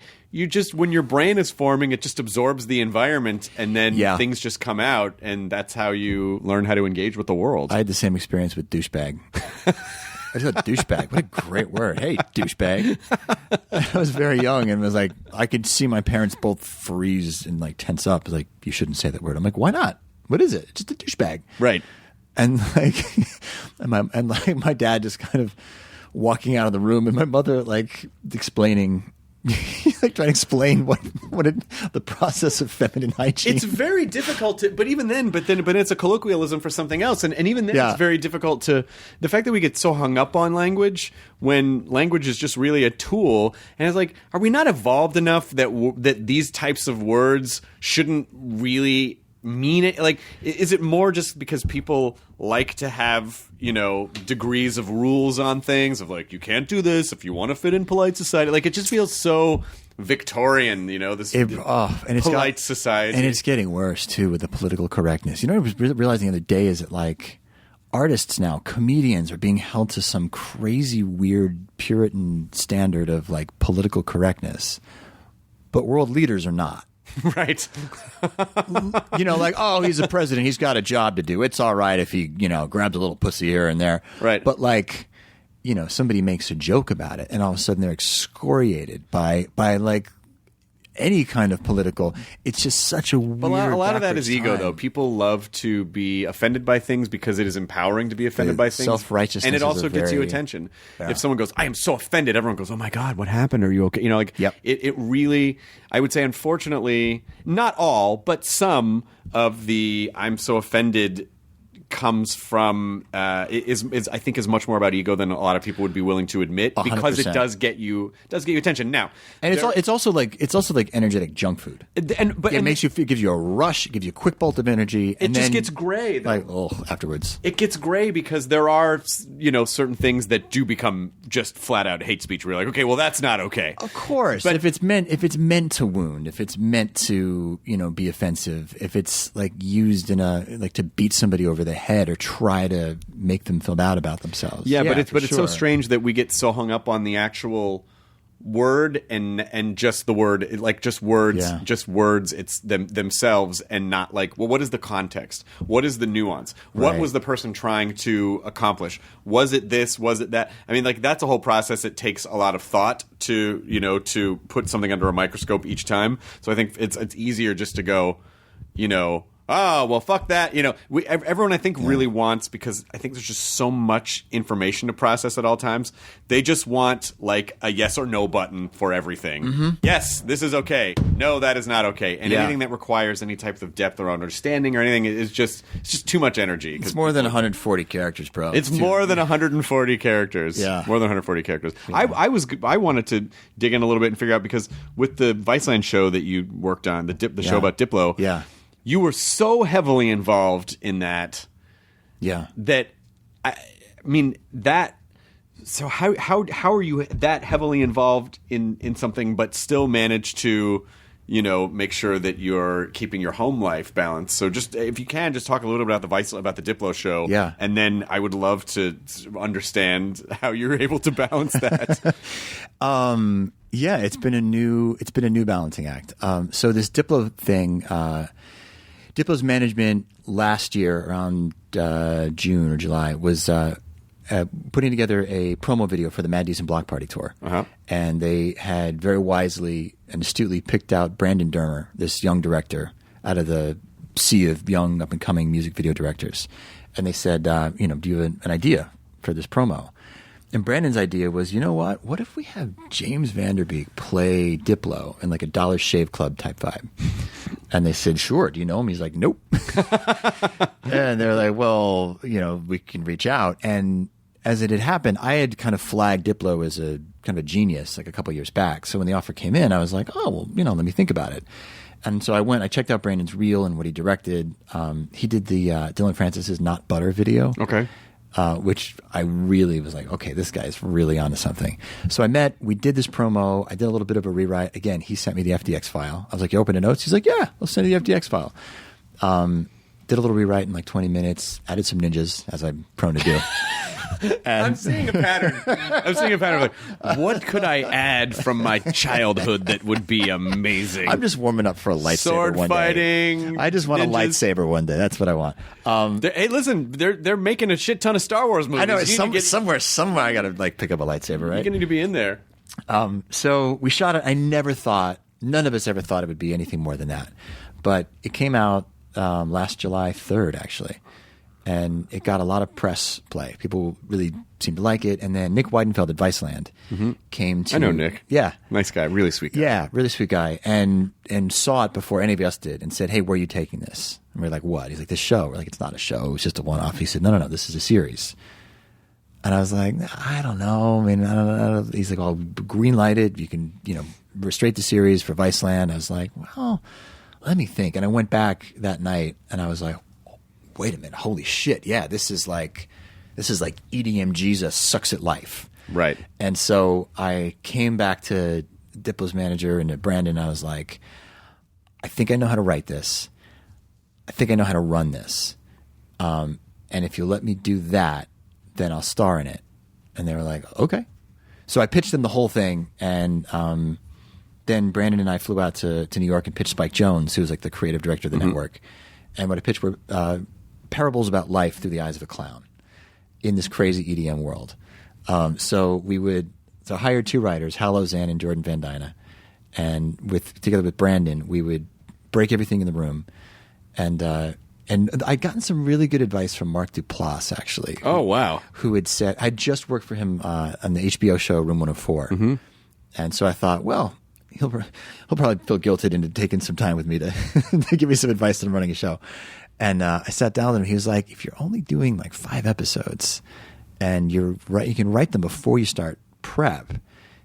when your brain is forming, it just absorbs the environment, and then things just come out, and that's how you learn how to engage with the world. I had the same experience with douchebag. I just thought douchebag. What a great word. Hey, douchebag. I was very young and was like, I could see my parents both freeze and like tense up. Like, you shouldn't say that word. I'm like, why not? What is it? It's just a douchebag. Right. And my dad just kind of walking out of the room, and my mother like explaining. Like trying to explain the process of feminine hygiene. It's very difficult but it's a colloquialism for something else, and even then it's very difficult to the fact that we get so hung up on language when language is just really a tool, and it's like, are we not evolved enough that these types of words shouldn't really mean it? Like, is it more just because people like to have, you know, degrees of rules on things of like, you can't do this if you want to fit in polite society? Like, it just feels so Victorian, you know, polite society. And it's getting worse too with the political correctness. You know what I was realizing the other day is that like artists now, comedians, are being held to some crazy, weird Puritan standard of like political correctness, but world leaders are not. Right. Like, oh, he's a president. He's got a job to do. It's all right if he, grabs a little pussy here and there. Right. But like, somebody makes a joke about it and all of a sudden they're excoriated by like any kind of political. It's just such a weird. But a lot of that is ego, time. though. People love to be offended by things because it is empowering to be offended by things. Self-righteousness, and it also is gets you attention. Yeah. If someone goes, "I am so offended," everyone goes, "Oh my God, what happened? Are you okay?" Yep. It really. I would say, unfortunately, not all, but some of the "I'm so offended" comes from is I think is much more about ego than a lot of people would be willing to admit, because 100%. it does get you attention. Now, and it's also like energetic junk food. It makes you feel, gives you a rush, it gives you a quick bolt of energy. And it just then, gets gray. Like afterwards, it gets gray because there are certain things that do become just flat out hate speech. Where you're like, okay, well that's not okay. Of course, but if it's meant to wound, if it's meant to be offensive, if it's like used in to beat somebody over the head or try to make them feel bad about themselves. Yeah, but it's sure. so strange that we get so hung up on the actual word and just the word, like just words, it's themselves, and not like, well, what is the context? What is the nuance? What was the person trying to accomplish? Was it this? Was it that? I mean, like, that's a whole process. It takes a lot of thought to put something under a microscope each time. So I think it's easier just to go, oh, well, fuck that. Everyone I think really wants, because I think there's just so much information to process at all times. They just want like a yes or no button for everything. Mm-hmm. Yes, this is okay. No, that is not okay. And anything that requires any type of depth or understanding or anything is just too much energy. It's more than 140 characters, bro. It's more than 140 characters. Yeah. More than 140 characters. Yeah. I wanted to dig in a little bit and figure out, because with the Viceland show that you worked on, the show about Diplo. Yeah. You were so heavily involved in that. Yeah. That, I mean, that. So how are you that heavily involved in something, but still manage to, make sure that you're keeping your home life balanced? So just, if you can, just talk a little bit about the Diplo show. Yeah. And then I would love to understand how you're able to balance that. Yeah, it's been a new balancing act. So this Diplo thing. Diplo's management last year, around June or July, was putting together a promo video for the Mad Decent Block Party tour. Uh-huh. And they had very wisely and astutely picked out Brandon Dermer, this young director, out of the sea of young up-and-coming music video directors. And they said, do you have an idea for this promo? And Brandon's idea was, what? What if we have James Vanderbeek play Diplo in like a Dollar Shave Club type vibe? And they said, sure. Do you know him? He's like, nope. And they're like, well, we can reach out. And as it had happened, I had kind of flagged Diplo as a kind of a genius like a couple of years back. So when the offer came in, I was like, oh, well, let me think about it. And so I checked out Brandon's reel and what he directed. He did the Dylan Francis's Not Butter video. Okay. Which I really was like, okay, this guy's really onto something. So we did this promo. I did a little bit of a rewrite. Again, he sent me the FDX file. I was like, you open the notes? He's like, yeah, I'll send you the FDX file. Did a little rewrite in like 20 minutes, added some ninjas, as I'm prone to do. And I'm seeing a pattern. Like, what could I add from my childhood that would be amazing? I'm just warming up for a lightsaber Sword one fighting, day. I just want ninjas. a lightsaber one day. That's what I want. Hey, listen, they're making a shit ton of Star Wars movies. I know. Somewhere I got to like pick up a lightsaber, right? You're going to need to be in there. So we shot it. None of us ever thought it would be anything more than that. But it came out last July 3rd, actually. And it got a lot of press play. People really seemed to like it. And then Nick Weidenfeld at Viceland came to... I know Nick. Yeah. Nice guy. Really sweet guy. Yeah, really sweet guy. And saw it before any of us did and said, hey, where are you taking this? And we're like, what? He's like, this show. We're like, it's not a show. It's just a one-off. He said, no, this is a series. And I was like, I don't know. I mean, I don't know. He's like, oh, green-lighted. You can, restrict the series for Viceland. I was like, well, let me think. And I went back that night and I was like, wait a minute, holy shit, yeah, this is like EDM Jesus sucks at life. Right. And so I came back to Diplo's manager and to Brandon, and I was like, I think I know how to write this. I think I know how to run this. and if you let me do that, then I'll star in it. And they were like, okay. So I pitched them the whole thing, and then Brandon and I flew out to New York and pitched Spike Jonze, who was like the creative director of the network. And what I pitched were parables about life through the eyes of a clown in this crazy EDM world. So I hired 2 writers, Hal Ozan and Jordan Van Dyne, and together with Brandon, we would break everything in the room. And I'd gotten some really good advice from Mark Duplass, actually. Oh, wow. Who had said, I'd just worked for him on the HBO show Room 104. And so I thought, well, he'll probably feel guilted into taking some time with me to, to give me some advice on running a show. And I sat down with him. He was like, if you're only doing like 5 episodes and you can write them before you start prep,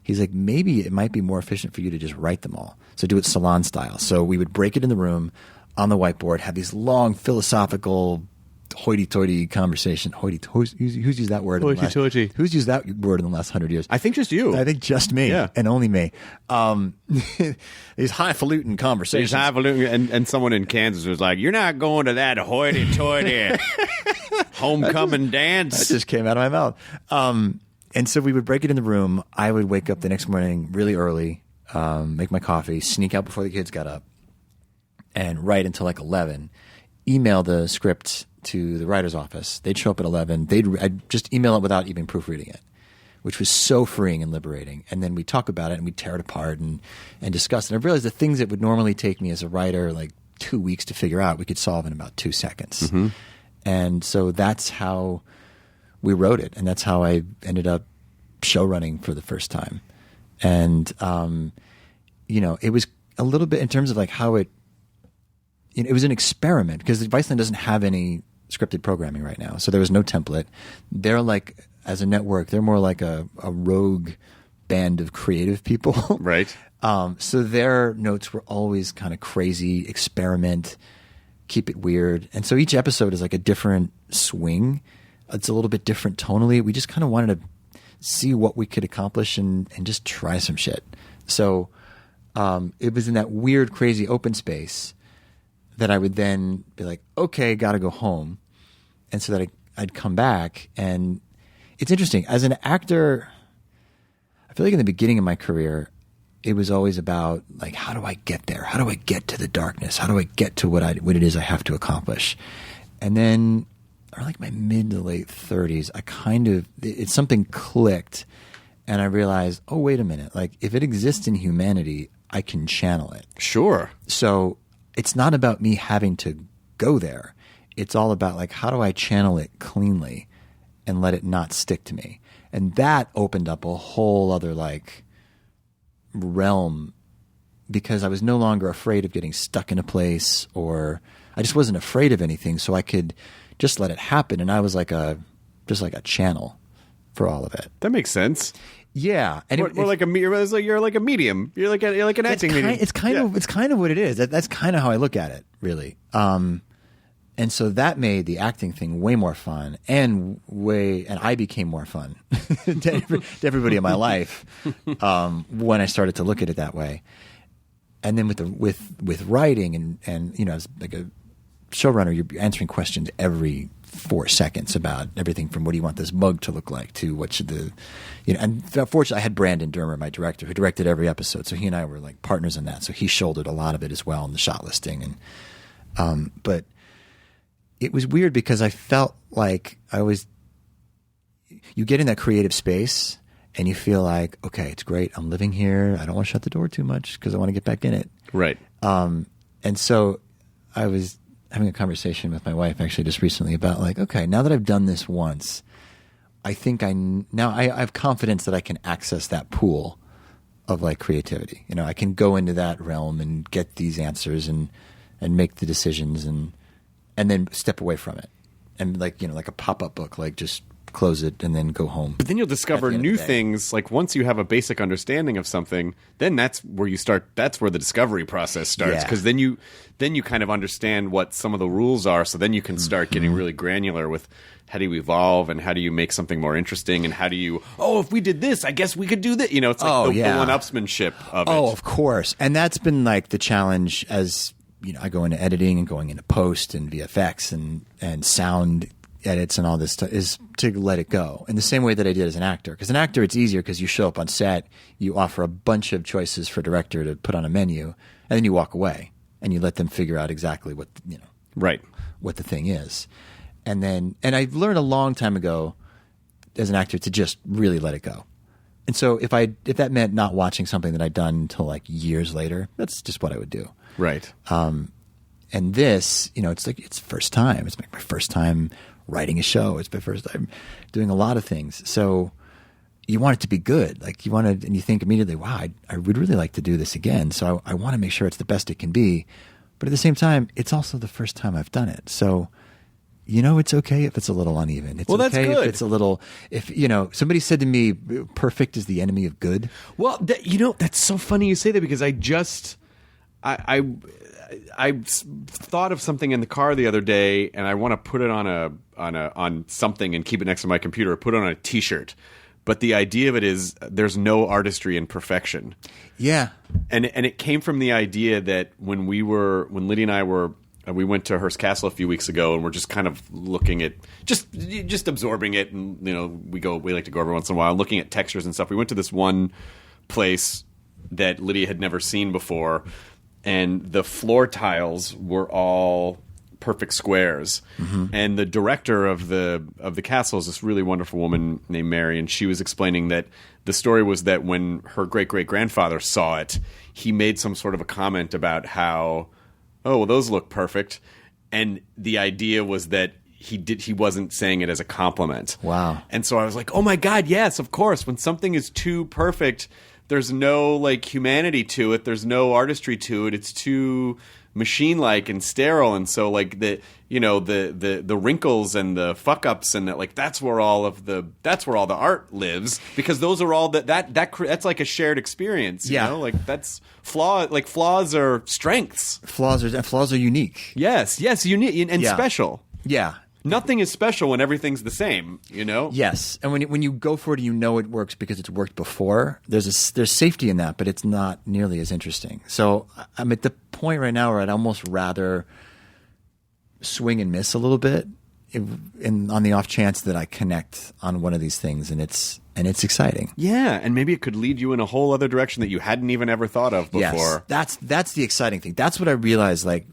he's like, maybe it might be more efficient for you to just write them all. So do it salon style. So we would break it in the room on the whiteboard, have these long philosophical hoity-toity conversation. Who's used that word? Hoity-toity. Who's used that word in the last 100 years? I think just you. I think just me, and only me. These highfalutin conversations. And someone in Kansas was like, "You're not going to that hoity-toity homecoming dance." That just came out of my mouth. And so we would break it in the room. I would wake up the next morning really early, make my coffee, sneak out before the kids got up, and write until like 11. Email the script to the writer's office. They'd show up at 11. I'd just email it without even proofreading it, which was so freeing and liberating. And then we'd talk about it and we'd tear it apart and discuss it. And I realized the things that would normally take me as a writer like 2 weeks to figure out, we could solve in about 2 seconds. And so that's how we wrote it. And that's how I ended up show running for the first time. And, it was a little bit in terms of like how it was an experiment because Viceland doesn't have any scripted programming right now. So there was no template. They're like, as a network, they're more like a rogue band of creative people. Right. So their notes were always kind of crazy, experiment, keep it weird. And so each episode is like a different swing. It's a little bit different tonally. We just kind of wanted to see what we could accomplish and just try some shit. So it was in that weird, crazy open space that I would then be like, okay, got to go home. And so that I'd come back. And it's interesting. As an actor, I feel like in the beginning of my career, it was always about like, how do I get there? How do I get to the darkness? How do I get to what it is I have to accomplish? And then, or like my mid to late 30s, it's something clicked. And I realized, oh, wait a minute. Like if it exists in humanity, I can channel it. Sure. So it's not about me having to go there. It's all about like, how do I channel it cleanly and let it not stick to me? And that opened up a whole other like realm because I was no longer afraid of getting stuck in a place, or I just wasn't afraid of anything. So I could just let it happen. And I was like just like a channel for all of it. That makes sense. Yeah, and more like you're like a medium. You're like an acting medium. It's kind of what it is. That's kind of how I look at it, really. And so that made the acting thing way more fun, and I became more fun to everybody in my life when I started to look at it that way. And then with writing and as like a showrunner, you're answering questions every 4 seconds about everything from what do you want this mug to look like to what should and fortunately I had Brandon Dermer, my director, who directed every episode. So he and I were like partners in that. So he shouldered a lot of it as well in the shot listing. And, but it was weird because I felt like you get in that creative space and you feel like, okay, it's great. I'm living here. I don't want to shut the door too much because I want to get back in it. Right. And so I was having a conversation with my wife actually just recently about like, okay, now that I've done this once, I think I have confidence that I can access that pool of like creativity. I can go into that realm and get these answers and make the decisions and then step away from it. And like, like a pop-up book, like just close it and then go home. But then you'll discover new things. Like once you have a basic understanding of something, then that's where you start. That's where the discovery process starts. Because then you kind of understand what some of the rules are. So then you can start getting really granular with how do you evolve and how do you make something more interesting and how do you, if we did this, I guess we could do that. It's like the one-upsmanship of it. Oh, of course. And that's been like the challenge as, I go into editing and going into post and VFX and sound edits and all this stuff is to let it go in the same way that I did as an actor. Because an actor, it's easier because you show up on set, you offer a bunch of choices for director to put on a menu, and then you walk away and you let them figure out exactly what what the thing is. And I learned a long time ago as an actor to just really let it go. And so if that meant not watching something that I'd done until like years later, that's just what I would do. Right. And this, it's first time. It's my first time writing a show. It's my first time doing a lot of things. So you want it to be good. Like and you think immediately, wow, I would really like to do this again. So I want to make sure it's the best it can be. But at the same time, it's also the first time I've done it. So, it's okay if it's a little uneven. It's that's okay good. If it's a little, somebody said to me, perfect is the enemy of good. Well, that's so funny you say that because I thought of something in the car the other day, and I want to put it on something and keep it next to my computer, or put it on a T-shirt. But the idea of it is there's no artistry in perfection. Yeah, and it came from the idea that when Lydia and I we went to Hearst Castle a few weeks ago, and we're just kind of looking at just absorbing it, and we like to go every once in a while, looking at textures and stuff. We went to this one place that Lydia had never seen before. And the floor tiles were all perfect squares. Mm-hmm. And the director of the castle is this really wonderful woman named Mary, and she was explaining that the story was that when her great-great-grandfather saw it, he made some sort of a comment about how, oh, well, those look perfect. And the idea was that he wasn't saying it as a compliment. Wow. And so I was like, oh my God, yes, of course. When something is too perfect, there's no humanity to it. There's no artistry to it. It's too machine-like and sterile. And so the wrinkles and the fuck-ups and that's where all the art lives, because those are all that's like a shared experience. That's flaws are strengths. Flaws are unique. Yes, unique and special. Yeah. Nothing is special when everything's the same, Yes, and when you go for it, it works because it's worked before. There's safety in that, but it's not nearly as interesting. So I'm at the point right now where I'd almost rather swing and miss a little bit, on the off chance that I connect on one of these things, and it's exciting. Yeah, and maybe it could lead you in a whole other direction that you hadn't even ever thought of before. Yes, that's the exciting thing. That's what I realized. Like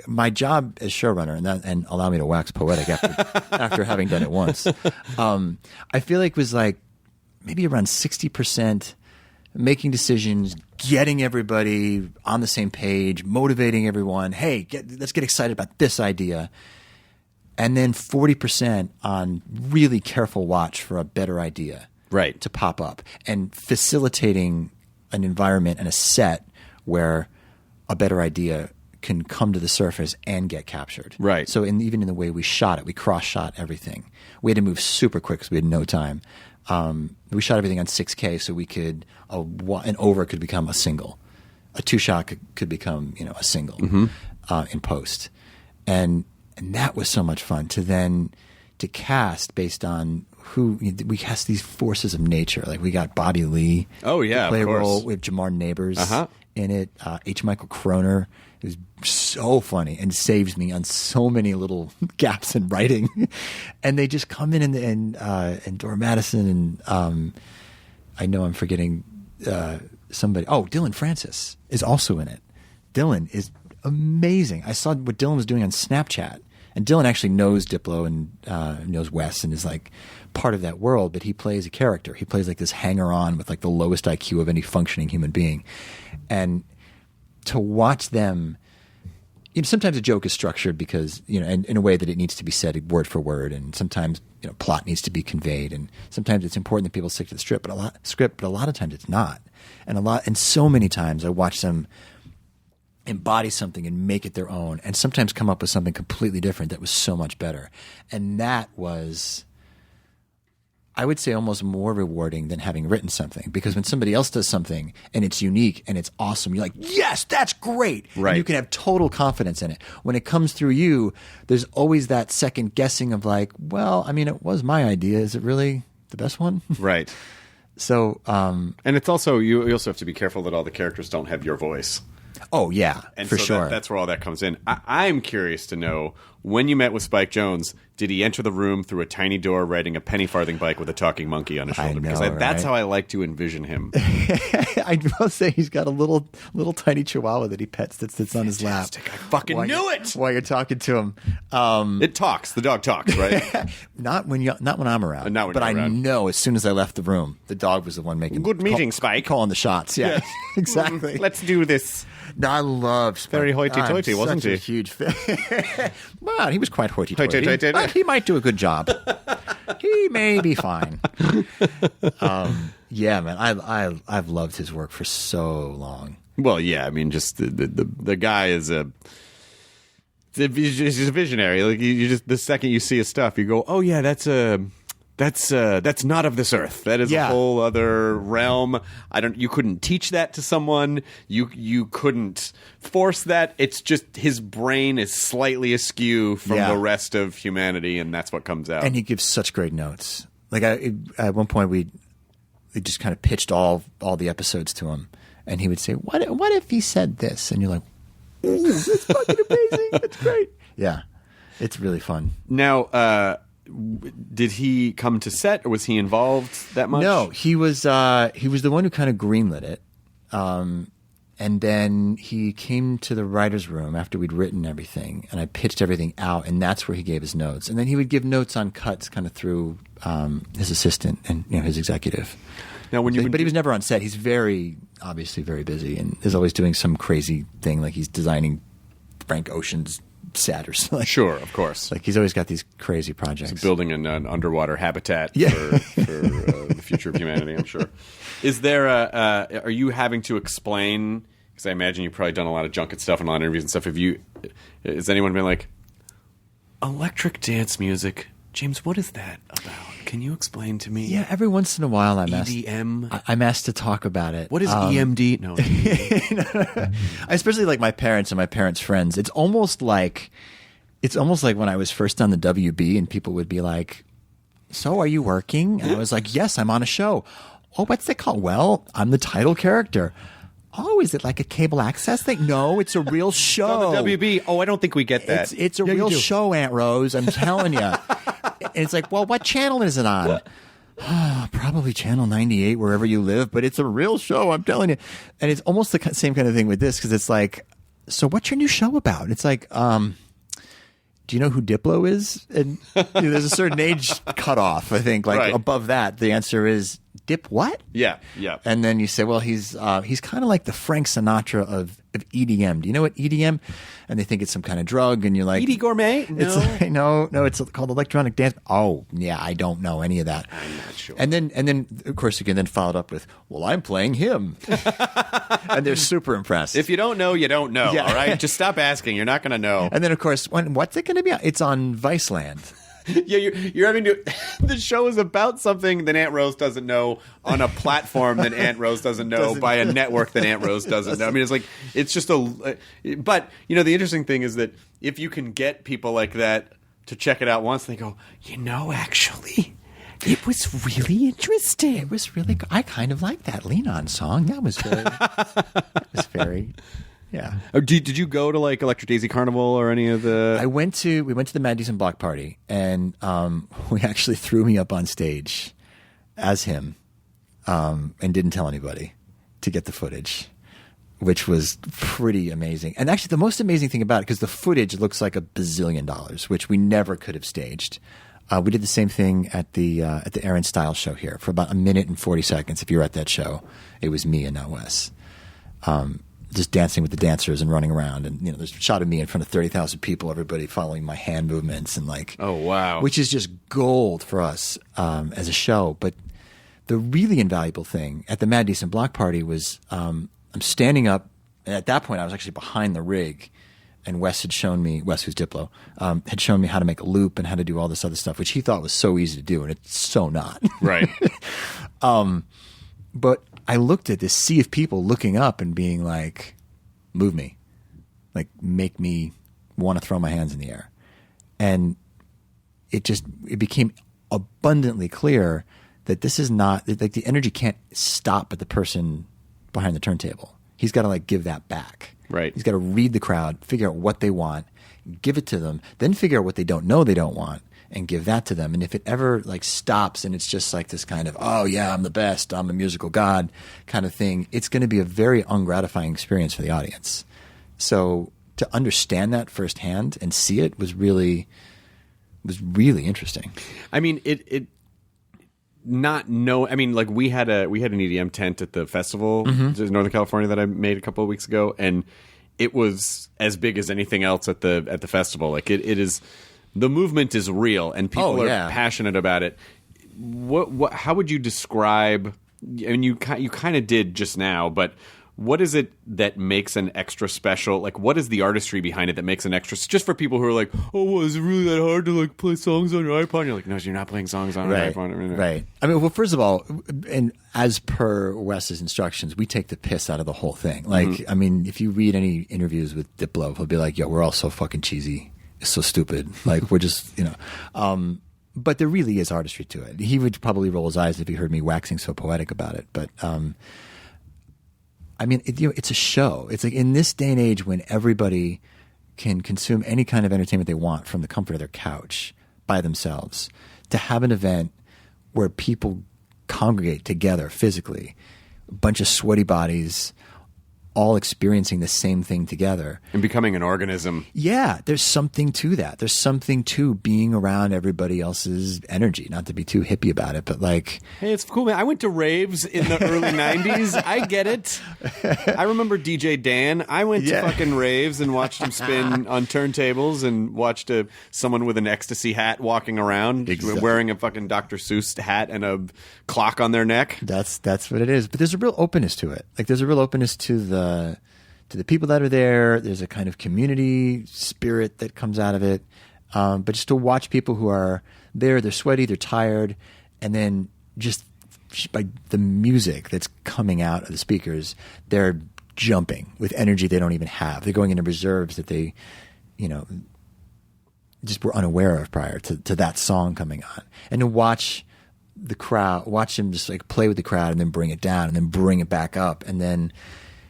my job as showrunner, and allow me to wax poetic after having done it once, I feel like was maybe around 60% making decisions, getting everybody on the same page, motivating everyone. Hey, let's get excited about this idea, and then 40% on really careful watch for a better idea, right, to pop up, and facilitating an environment and a set where a better idea can come to the surface and get captured. Right. So even in the way we shot it, we cross-shot everything. We had to move super quick because we had no time. We shot everything on 6K so we could an over could become a single. A two-shot could become a single in post. And that was so much fun to cast based on who we cast these forces of nature. Like we got Bobby Lee. Oh yeah, to play of course. a role. We have Jamar Neighbors in it. H. Michael Kroner. It was so funny and saves me on so many little gaps in writing. And they just come in and Dora Madison and I know I'm forgetting somebody. Oh, Dylan Francis is also in it. Dylan is amazing. I saw what Dylan was doing on Snapchat. And Dylan actually knows Diplo and knows Wes and is part of that world, but he plays a character. He plays this hanger-on with the lowest IQ of any functioning human being. And to watch them, sometimes a joke is structured because, and in a way that it needs to be said word for word, and sometimes, plot needs to be conveyed, and sometimes it's important that people stick to the script, but a lot of times it's not. And so many times I watch them embody something and make it their own, and sometimes come up with something completely different that was so much better. And that was, I would say, almost more rewarding than having written something, because when somebody else does something and it's unique and it's awesome, you're like, yes, that's great. Right. And you can have total confidence in it. When it comes through you, there's always that second guessing of it was my idea. Is it really the best one? Right. So, and it's also, you also have to be careful that all the characters don't have your voice. Oh yeah, and for so sure. That's where all that comes in. I'm curious to know, when you met with Spike Jonze, did he enter the room through a tiny door riding a penny farthing bike with a talking monkey on his shoulder? Because that's how I like to envision him. I will say he's got a little tiny chihuahua that he pets that sits on his lap. I fucking knew it! While you're talking to him. It talks. The dog talks, right? Not when I'm around. Not when but you're I around. know as soon as I left the room, the dog was the one making... Good meeting, Spike. Calling the shots. Yeah, Yes. exactly. Let's do this. No, I love Spike. Very hoity-toity, I'm wasn't such he? a huge fan. Well, he was quite hoity-toity. Hoity-toity. But he might do a good job. He may be fine. Yeah, man, I've loved his work for so long. Well, yeah, I mean, just the guy is he's a visionary. Like you just the second you see his stuff, you go, oh yeah, that's not of this earth. That is a whole other realm. You couldn't teach that to someone. You couldn't force that. It's just his brain is slightly askew from the rest of humanity, and that's what comes out. And he gives such great notes. Like at one point we just kind of pitched all the episodes to him, and he would say, "What if he said this?" And you're like, "Ooh, that's fucking amazing. That's great." Yeah, it's really fun. Now, did he come to set, or was he involved that much? No, he was the one who kind of greenlit it. And then he came to the writer's room after we'd written everything, and I pitched everything out, and that's where he gave his notes. And then he would give notes on cuts kind of through his assistant and his executive. Now, but he was never on set. He's obviously very busy, and is always doing some crazy thing, like he's designing Frank Ocean's set or something. Sure, of course. Like he's always got these crazy projects. He's building an underwater habitat for the future of humanity, I'm sure. Is there are you having to explain, because I imagine you've probably done a lot of junket stuff and a lot of interviews and stuff, has anyone been like, electric dance music, James, what is that about? Can you explain to me? Yeah, every once in a while I'm EDM? I'm asked to talk about it. What is EMD? No. Especially like my parents and my parents' friends. It's almost like when I was first on the WB and people would be like, "So are you working?" And I was like, "Yes, I'm on a show." "Oh, what's it called?" "Well, I'm the title character." "Oh, is it like a cable access thing?" "No, it's a real show." On the WB. Oh, I don't think we get that. It's a real show, Aunt Rose. I'm telling you. And it's like, well, what channel is it on? Probably channel 98, wherever you live, but it's a real show, I'm telling you. And it's almost the same kind of thing with this, because it's like, so what's your new show about? And it's like, do you know who Diplo is? And there's a certain age cutoff, I think. Like above that, the answer is Dip what? Yeah. And then you say, well, he's kind of like the Frank Sinatra of EDM. Do you know what EDM? And they think it's some kind of drug, and you're like, ED Gourmet? No. No, it's called electronic dance. Oh, yeah, I don't know any of that. I'm not sure. And then of course you can then follow it up with, well, I'm playing him. And they're super impressed. If you don't know, you don't know. Yeah. All right, just stop asking. You're not going to know. And then of course, what's it going to be on? It's on Viceland. Yeah, you're having to. The show is about something that Aunt Rose doesn't know on a platform that Aunt Rose doesn't know by a network that Aunt Rose doesn't know. I mean, it's just a. But the interesting thing is that if you can get people like that to check it out once, they go, actually, it was really interesting. It was really. I kind of like that Lean On song. That was very. Yeah. Did you go to like Electric Daisy Carnival or any of the? We went to the Mad Decent Block Party, and we actually threw me up on stage as him, and didn't tell anybody to get the footage, which was pretty amazing. And actually, the most amazing thing about it, because the footage looks like $1 bazillion, which we never could have staged. We did the same thing at the Aaron Styles show here for about 1 minute and 40 seconds. If you were at that show, it was me and not Wes. Just dancing with the dancers and running around, and there's a shot of me in front of 30,000 people, everybody following my hand movements, and like, oh wow, which is just gold for us as a show. But the really invaluable thing at the Mad Decent Block Party was I'm standing up, and at that point I was actually behind the rig, and Wes, who's Diplo, had shown me how to make a loop and how to do all this other stuff, which he thought was so easy to do, and it's so not. Right. But I looked at this sea of people looking up and being like, move me. Like, make me want to throw my hands in the air. And it became abundantly clear that this is not, like, the energy can't stop at the person behind the turntable. He's got to, like, give that back. Right. He's got to read the crowd, figure out what they want, give it to them, then figure out what they don't know they don't want, and give that to them. And if it ever like stops and it's just like this kind of, oh yeah, I'm the best, I'm a musical god kind of thing, it's going to be a very ungratifying experience for the audience. So to understand that firsthand and see it was really interesting. I mean, like we had an EDM tent at the festival in Northern California that I made a couple of weeks ago, and it was as big as anything else at the festival. Like it is, the movement is real, and people are passionate about it. How would you describe? I mean, you kind of did just now, but what is it that makes an extra special? Like, what is the artistry behind it that makes an extra? Just for people who are like, oh, well, is it really that hard to like play songs on your iPod? And you're like, no, you're not playing songs on an iPod. Right. I mean, well, first of all, and as per Wes's instructions, we take the piss out of the whole thing. Like, I mean, if you read any interviews with Diplo, he'll be like, yo, we're all so fucking cheesy. It's so stupid. Like, we're just, but there really is artistry to it. He would probably roll his eyes if he heard me waxing so poetic about it. But, I mean, it's a show. It's like in this day and age when everybody can consume any kind of entertainment they want from the comfort of their couch by themselves, to have an event where people congregate together physically, a bunch of sweaty bodies, all experiencing the same thing together. And becoming an organism. Yeah, there's something to that. There's something to being around everybody else's energy. Not to be too hippie about it, but like... Hey, it's cool, man. I went to raves in the early 90s. I get it. I remember DJ Dan. I went to fucking raves and watched him spin on turntables and watched someone with an ecstasy hat walking around wearing a fucking Dr. Seuss hat and a clock on their neck. That's what it is. But there's a real openness to it. Like, there's a real openness to the people that are there. There's a kind of community spirit that comes out of it. But just to watch people who are there, they're sweaty, they're tired, and then just by the music that's coming out of the speakers, they're jumping with energy they don't even have. They're going into reserves that they, just were unaware of prior to that song coming on. And to watch the crowd, watch him just like play with the crowd and then bring it down and then bring it back up, and then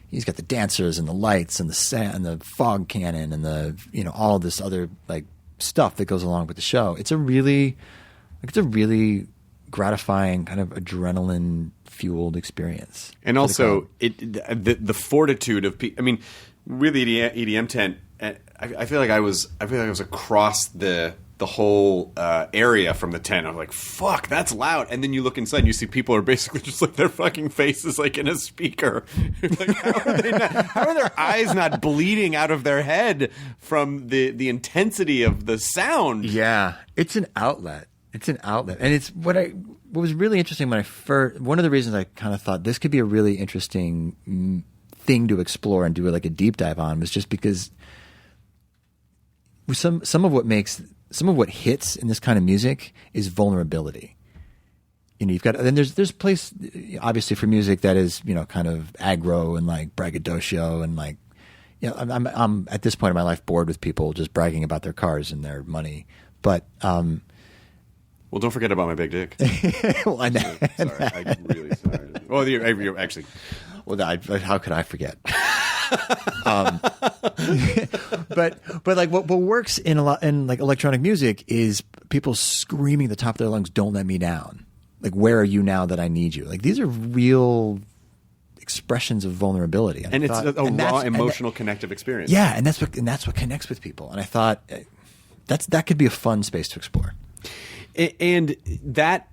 he's got the dancers and the lights and the fog cannon and the all this other like stuff that goes along with the show. It's a really gratifying kind of adrenaline fueled experience. And also the fortitude of people. I mean, with the EDM tent, I feel like I was across the whole area from the tent. I was like, fuck, that's loud. And then you look inside and you see people are basically just like their fucking faces like in a speaker. Like, how are their eyes not bleeding out of their head from the intensity of the sound? Yeah, it's an outlet. And it's what was really interesting when one of the reasons I kind of thought this could be a really interesting thing to explore and do like a deep dive on was just because some of what hits in this kind of music is vulnerability. You've got, then there's place obviously for music that is, kind of aggro and like braggadocio and like, I'm at this point in my life bored with people just bragging about their cars and their money. But, well, don't forget about my big dick. Well, I know. Sorry, I'm really sorry. Well, you're actually. Well, how could I forget? But like what works in like electronic music is people screaming at the top of their lungs, "Don't let me down!" Like, where are you now that I need you? Like, these are real expressions of vulnerability, and it's a raw, emotional, connective experience. Yeah, and that's what connects with people. And I thought that could be a fun space to explore. And that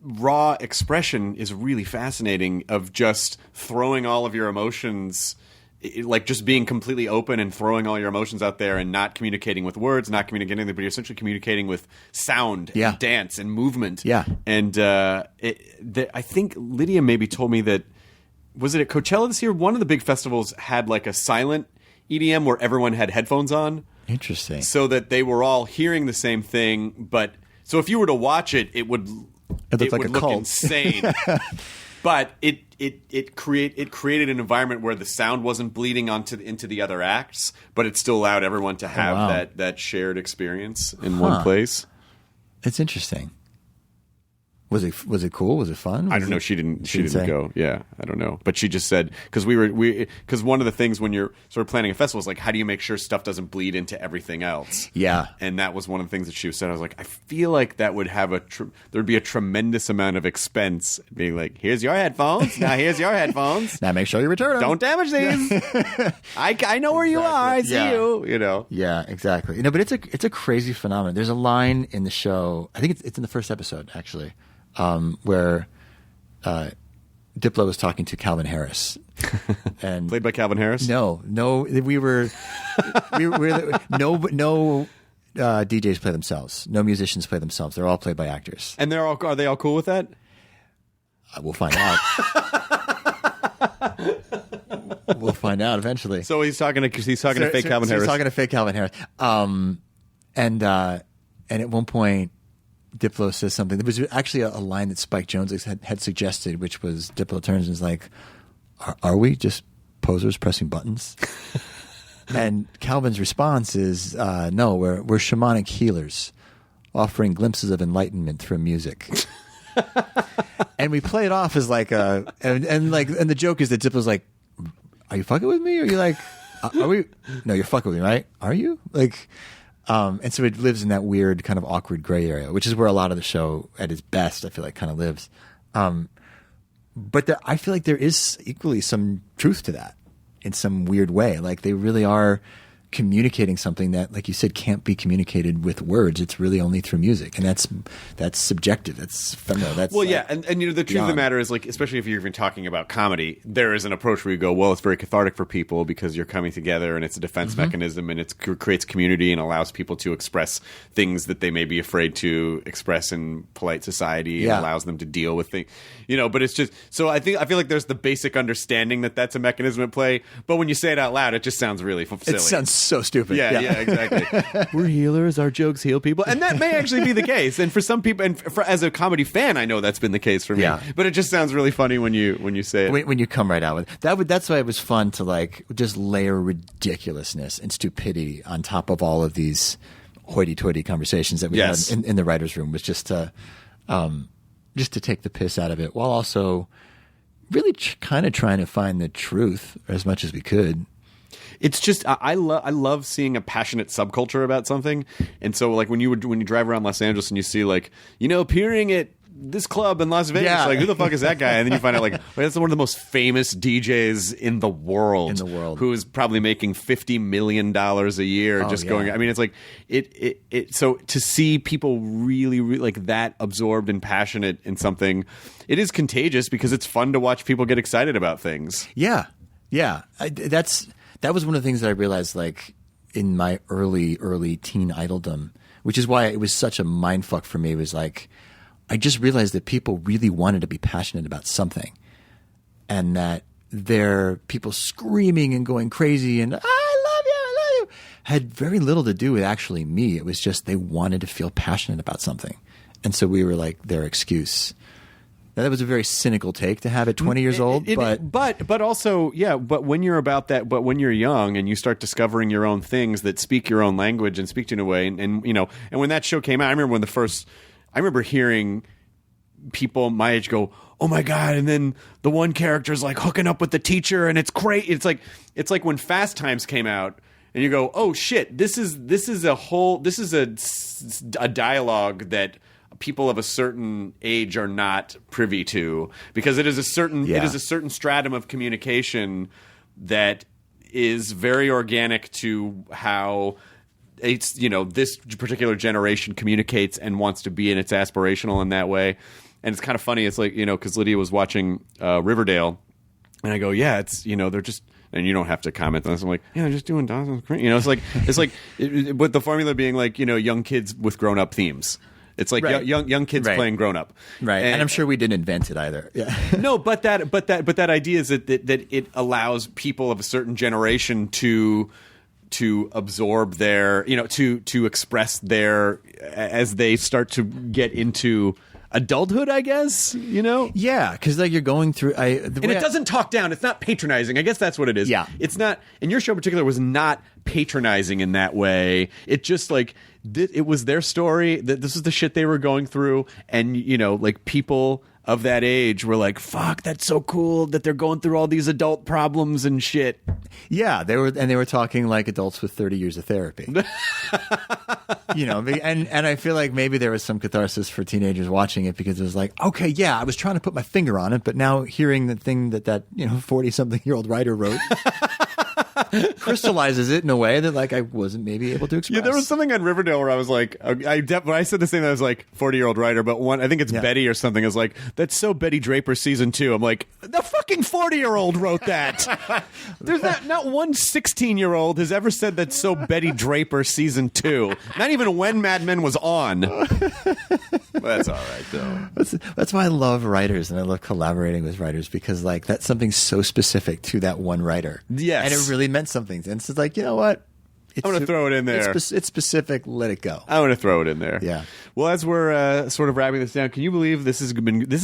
raw expression is really fascinating, of just throwing all of your emotions, like just being completely open and throwing all your emotions out there and not communicating with words, not communicating, but you're essentially communicating with sound and dance and movement. Yeah. And I think Lydia maybe told me that, was it at Coachella this year? One of the big festivals had like a silent EDM where everyone had headphones on. Interesting. So that they were all hearing the same thing, but so if you were to watch it, it would look insane. But it created an environment where the sound wasn't bleeding into the other acts, but it still allowed everyone to have that shared experience in one place. It's interesting. Was it cool? Was it fun? I don't know. She didn't go. Yeah, I don't know. But she just said, because because one of the things when you're sort of planning a festival is like, how do you make sure stuff doesn't bleed into everything else? Yeah. And that was one of the things that she said. I was like, I feel like that would have there'd be a tremendous amount of expense being like, here's your headphones. Now here's your headphones. Now make sure you return them. Don't damage these. I know where you are. I see you. You know. Yeah, exactly. But it's a crazy phenomenon. There's a line in the show. I think it's in the first episode actually. Where Diplo was talking to Calvin Harris, and played by Calvin Harris. No, we were no DJs play themselves. No musicians play themselves. They're all played by actors. And are they all cool with that? We'll find out. We'll find out eventually. So he's talking to fake Calvin Harris. He's talking to fake Calvin Harris. And at one point, Diplo says something. There was actually a line that Spike Jonze had suggested, which was Diplo turns and is like, "Are we just posers pressing buttons?" And Calvin's response is, "No, we're shamanic healers, offering glimpses of enlightenment through music." And we play it off as like and the joke is that Diplo's like, "Are you fucking with me? Or are you like, are we? No, you're fucking with me, right? Are you like?" And so it lives in that weird kind of awkward gray area, which is where a lot of the show at its best, I feel like, kind of lives. But I feel like there is equally some truth to that in some weird way. Like they really are communicating something that, like you said, can't be communicated with words. It's really only through music, and that's subjective. That's ephemeral. That's and the truth of the matter is, like, especially if you're even talking about comedy, there is an approach where you go, well, it's very cathartic for people because you're coming together, and it's a defense mechanism, and it creates community and allows people to express things that they may be afraid to express in polite society, and allows them to deal with things, But it's just so I feel like there's the basic understanding that that's a mechanism at play, but when you say it out loud, it just sounds really silly. It sounds so stupid. Yeah, exactly. We're healers. Our jokes heal people, and that may actually be the case. And for some people, and as a comedy fan, I know that's been the case for me. Yeah. But it just sounds really funny when you say it. When you come right out with it. That's why it was fun to like just layer ridiculousness and stupidity on top of all of these hoity-toity conversations that we had in the writers' room. Was just to take the piss out of it, while also really kind of trying to find the truth as much as we could. It's just I love seeing a passionate subculture about something, and so like when you drive around Los Angeles and you see like appearing at this club in Las Vegas, like who the fuck is that guy? And then you find out like that's one of the most famous DJs in the world, who is probably making $50 million a year going. I mean, it's like it. So to see people really like that absorbed and passionate in something, it is contagious because it's fun to watch people get excited about things. Yeah. That was one of the things that I realized, like, in my early teen idoldom, which is why it was such a mindfuck for me, was like, I just realized that people really wanted to be passionate about something, and that their people screaming and going crazy and, I love you, had very little to do with actually me. It was just they wanted to feel passionate about something. And so we were like their excuse. Now, that was a very cynical take to have at 20 years old, but also, but when you're about that, but when you're young and you start discovering your own things that speak your own language and speak to you in a way, and when that show came out, I remember hearing people my age go, "Oh my God," and then the one character's like hooking up with the teacher, and it's great. It's like when Fast Times came out, and you go, "Oh shit, this is a dialogue that people of a certain age are not privy to, because it is a certain stratum of communication that is very organic to how it's this particular generation communicates and wants to be, and it's aspirational in that way." And it's kind of funny. It's like because Lydia was watching Riverdale, and I go, "Yeah, it's they're just." And you don't have to comment on this. I'm like, yeah, they're just doing Dawson's Creek. But the formula being like young kids with grown up themes. It's like young kids playing grown up, right? And I'm sure we didn't invent it either. Yeah. No, but that idea is that it allows people of a certain generation to absorb their to express their, as they start to get into adulthood, I guess, you know? Yeah, because like you're going through... And it doesn't talk down. It's not patronizing. I guess that's what it is. Yeah. It's not... And your show in particular was not patronizing in that way. It just like... It was their story. This is the shit they were going through. And, you know, like people of that age were like, fuck, that's so cool that they're going through all these adult problems and shit. Yeah, they were talking like adults with 30 years of therapy. You know, and I feel like maybe there was some catharsis for teenagers watching it because it was like, okay, yeah, I was trying to put my finger on it, but now hearing the thing that 40-something-year-old writer wrote crystallizes it in a way that like I wasn't maybe able to express. Yeah, there was something on Riverdale where I was like, when I said this thing that I was like 40-year-old writer, but I think it's Betty or something is like, that's so Betty Draper season 2. I'm like, the fucking 40-year-old wrote that. There's not one 16-year-old has ever said that's so Betty Draper season 2. Not even when Mad Men was on. That's all right though. That's why I love writers and I love collaborating with writers because like that's something so specific to that one writer. Yes, and it really meant something. And it's like, you know what? I'm going to throw it in there. It's specific. Let it go. I want to throw it in there. Yeah. Well, as we're sort of wrapping this down, can you believe this is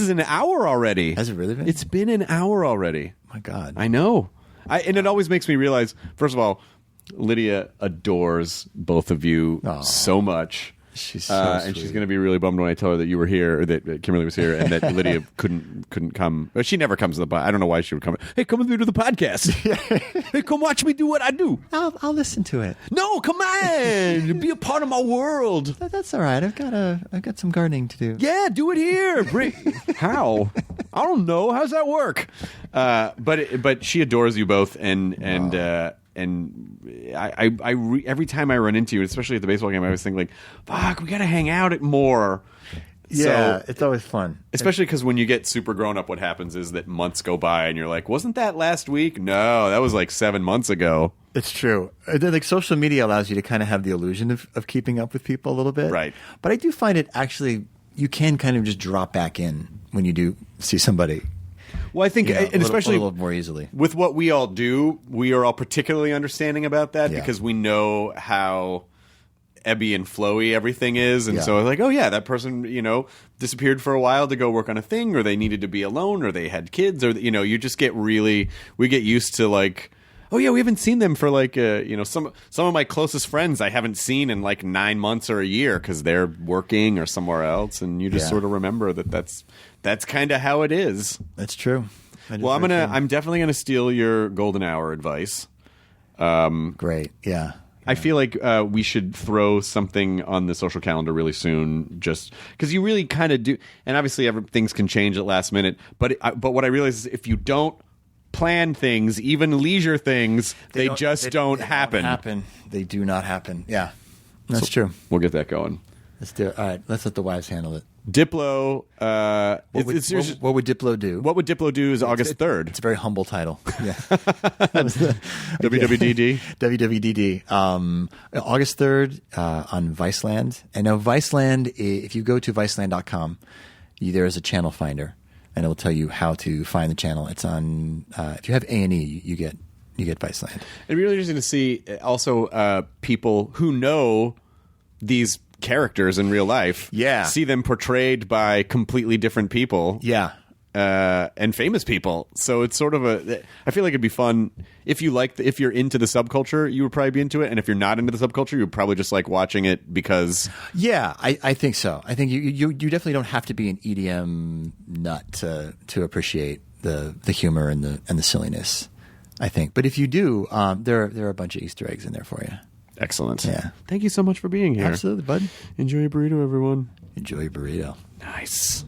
an hour already? Has it really been? It's been an hour already. My God. I know. And it always makes me realize, first of all, Lydia adores both of you so much. She's so and sweet. she's going to be really bummed when I tell her that you were here, or that Kimberly was here, and that Lydia couldn't come. Well, she never comes to the podcast. I don't know why she would come. Hey, come with me to the podcast. Hey, come watch me do what I do. I'll listen to it. No, come on, be a part of my world. That's all right. I've got some gardening to do. Yeah, do it here. How? I don't know. How's that work? But she adores you both, and I every time I run into you, especially at the baseball game, I always think like, fuck, we got to hang out more. Yeah, so, it's always fun. Especially because when you get super grown up, what happens is that months go by and you're like, wasn't that last week? No, that was like 7 months ago. It's true. Like social media allows you to kind of have the illusion of keeping up with people a little bit. Right. But I do find it actually, you can kind of just drop back in when you do see somebody. Well, I think, and especially a little more easily with what we all do, we are all particularly understanding about that because we know how ebby and flowy everything is, and so like, oh yeah, that person disappeared for a while to go work on a thing, or they needed to be alone, or they had kids, or you just we get used to like, oh yeah, we haven't seen them for like some of my closest friends I haven't seen in like 9 months or a year because they're working or somewhere else, and you just sort of remember that's kind of how it is. That's true. Well, I'm definitely gonna steal your golden hour advice. Great. Yeah. I feel like we should throw something on the social calendar really soon, just because you really kind of do. And obviously, things can change at last minute. But what I realize is if you don't plan things, even leisure things, they don't happen. They do not happen. Yeah, that's true. We'll get that going. Let's do it. All right, let's let the wives handle it. Diplo. What would Diplo do? What would Diplo do is August 3rd. It's a very humble title. Yeah. WWDD. WWDD. August 3rd on Viceland. And now Viceland, if you go to Viceland.com, there is a channel finder, and it will tell you how to find the channel. It's on. If you have A&E, you get Viceland. It'd be really interesting to see also people who know these characters in real life, see them portrayed by completely different people, and famous people. So it's sort of I feel like it'd be fun if if you're into the subculture, you would probably be into it, and if you're not into the subculture, you would probably just like watching it because. Yeah, I think so. I think you definitely don't have to be an EDM nut to appreciate the humor and the silliness. I think, but if you do, there are a bunch of Easter eggs in there for you. Excellent. Yeah. Thank you so much for being here. Absolutely, bud. Enjoy your burrito, everyone. Enjoy your burrito. Nice.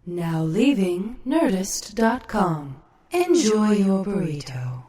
Now leaving Nerdist.com. Enjoy your burrito.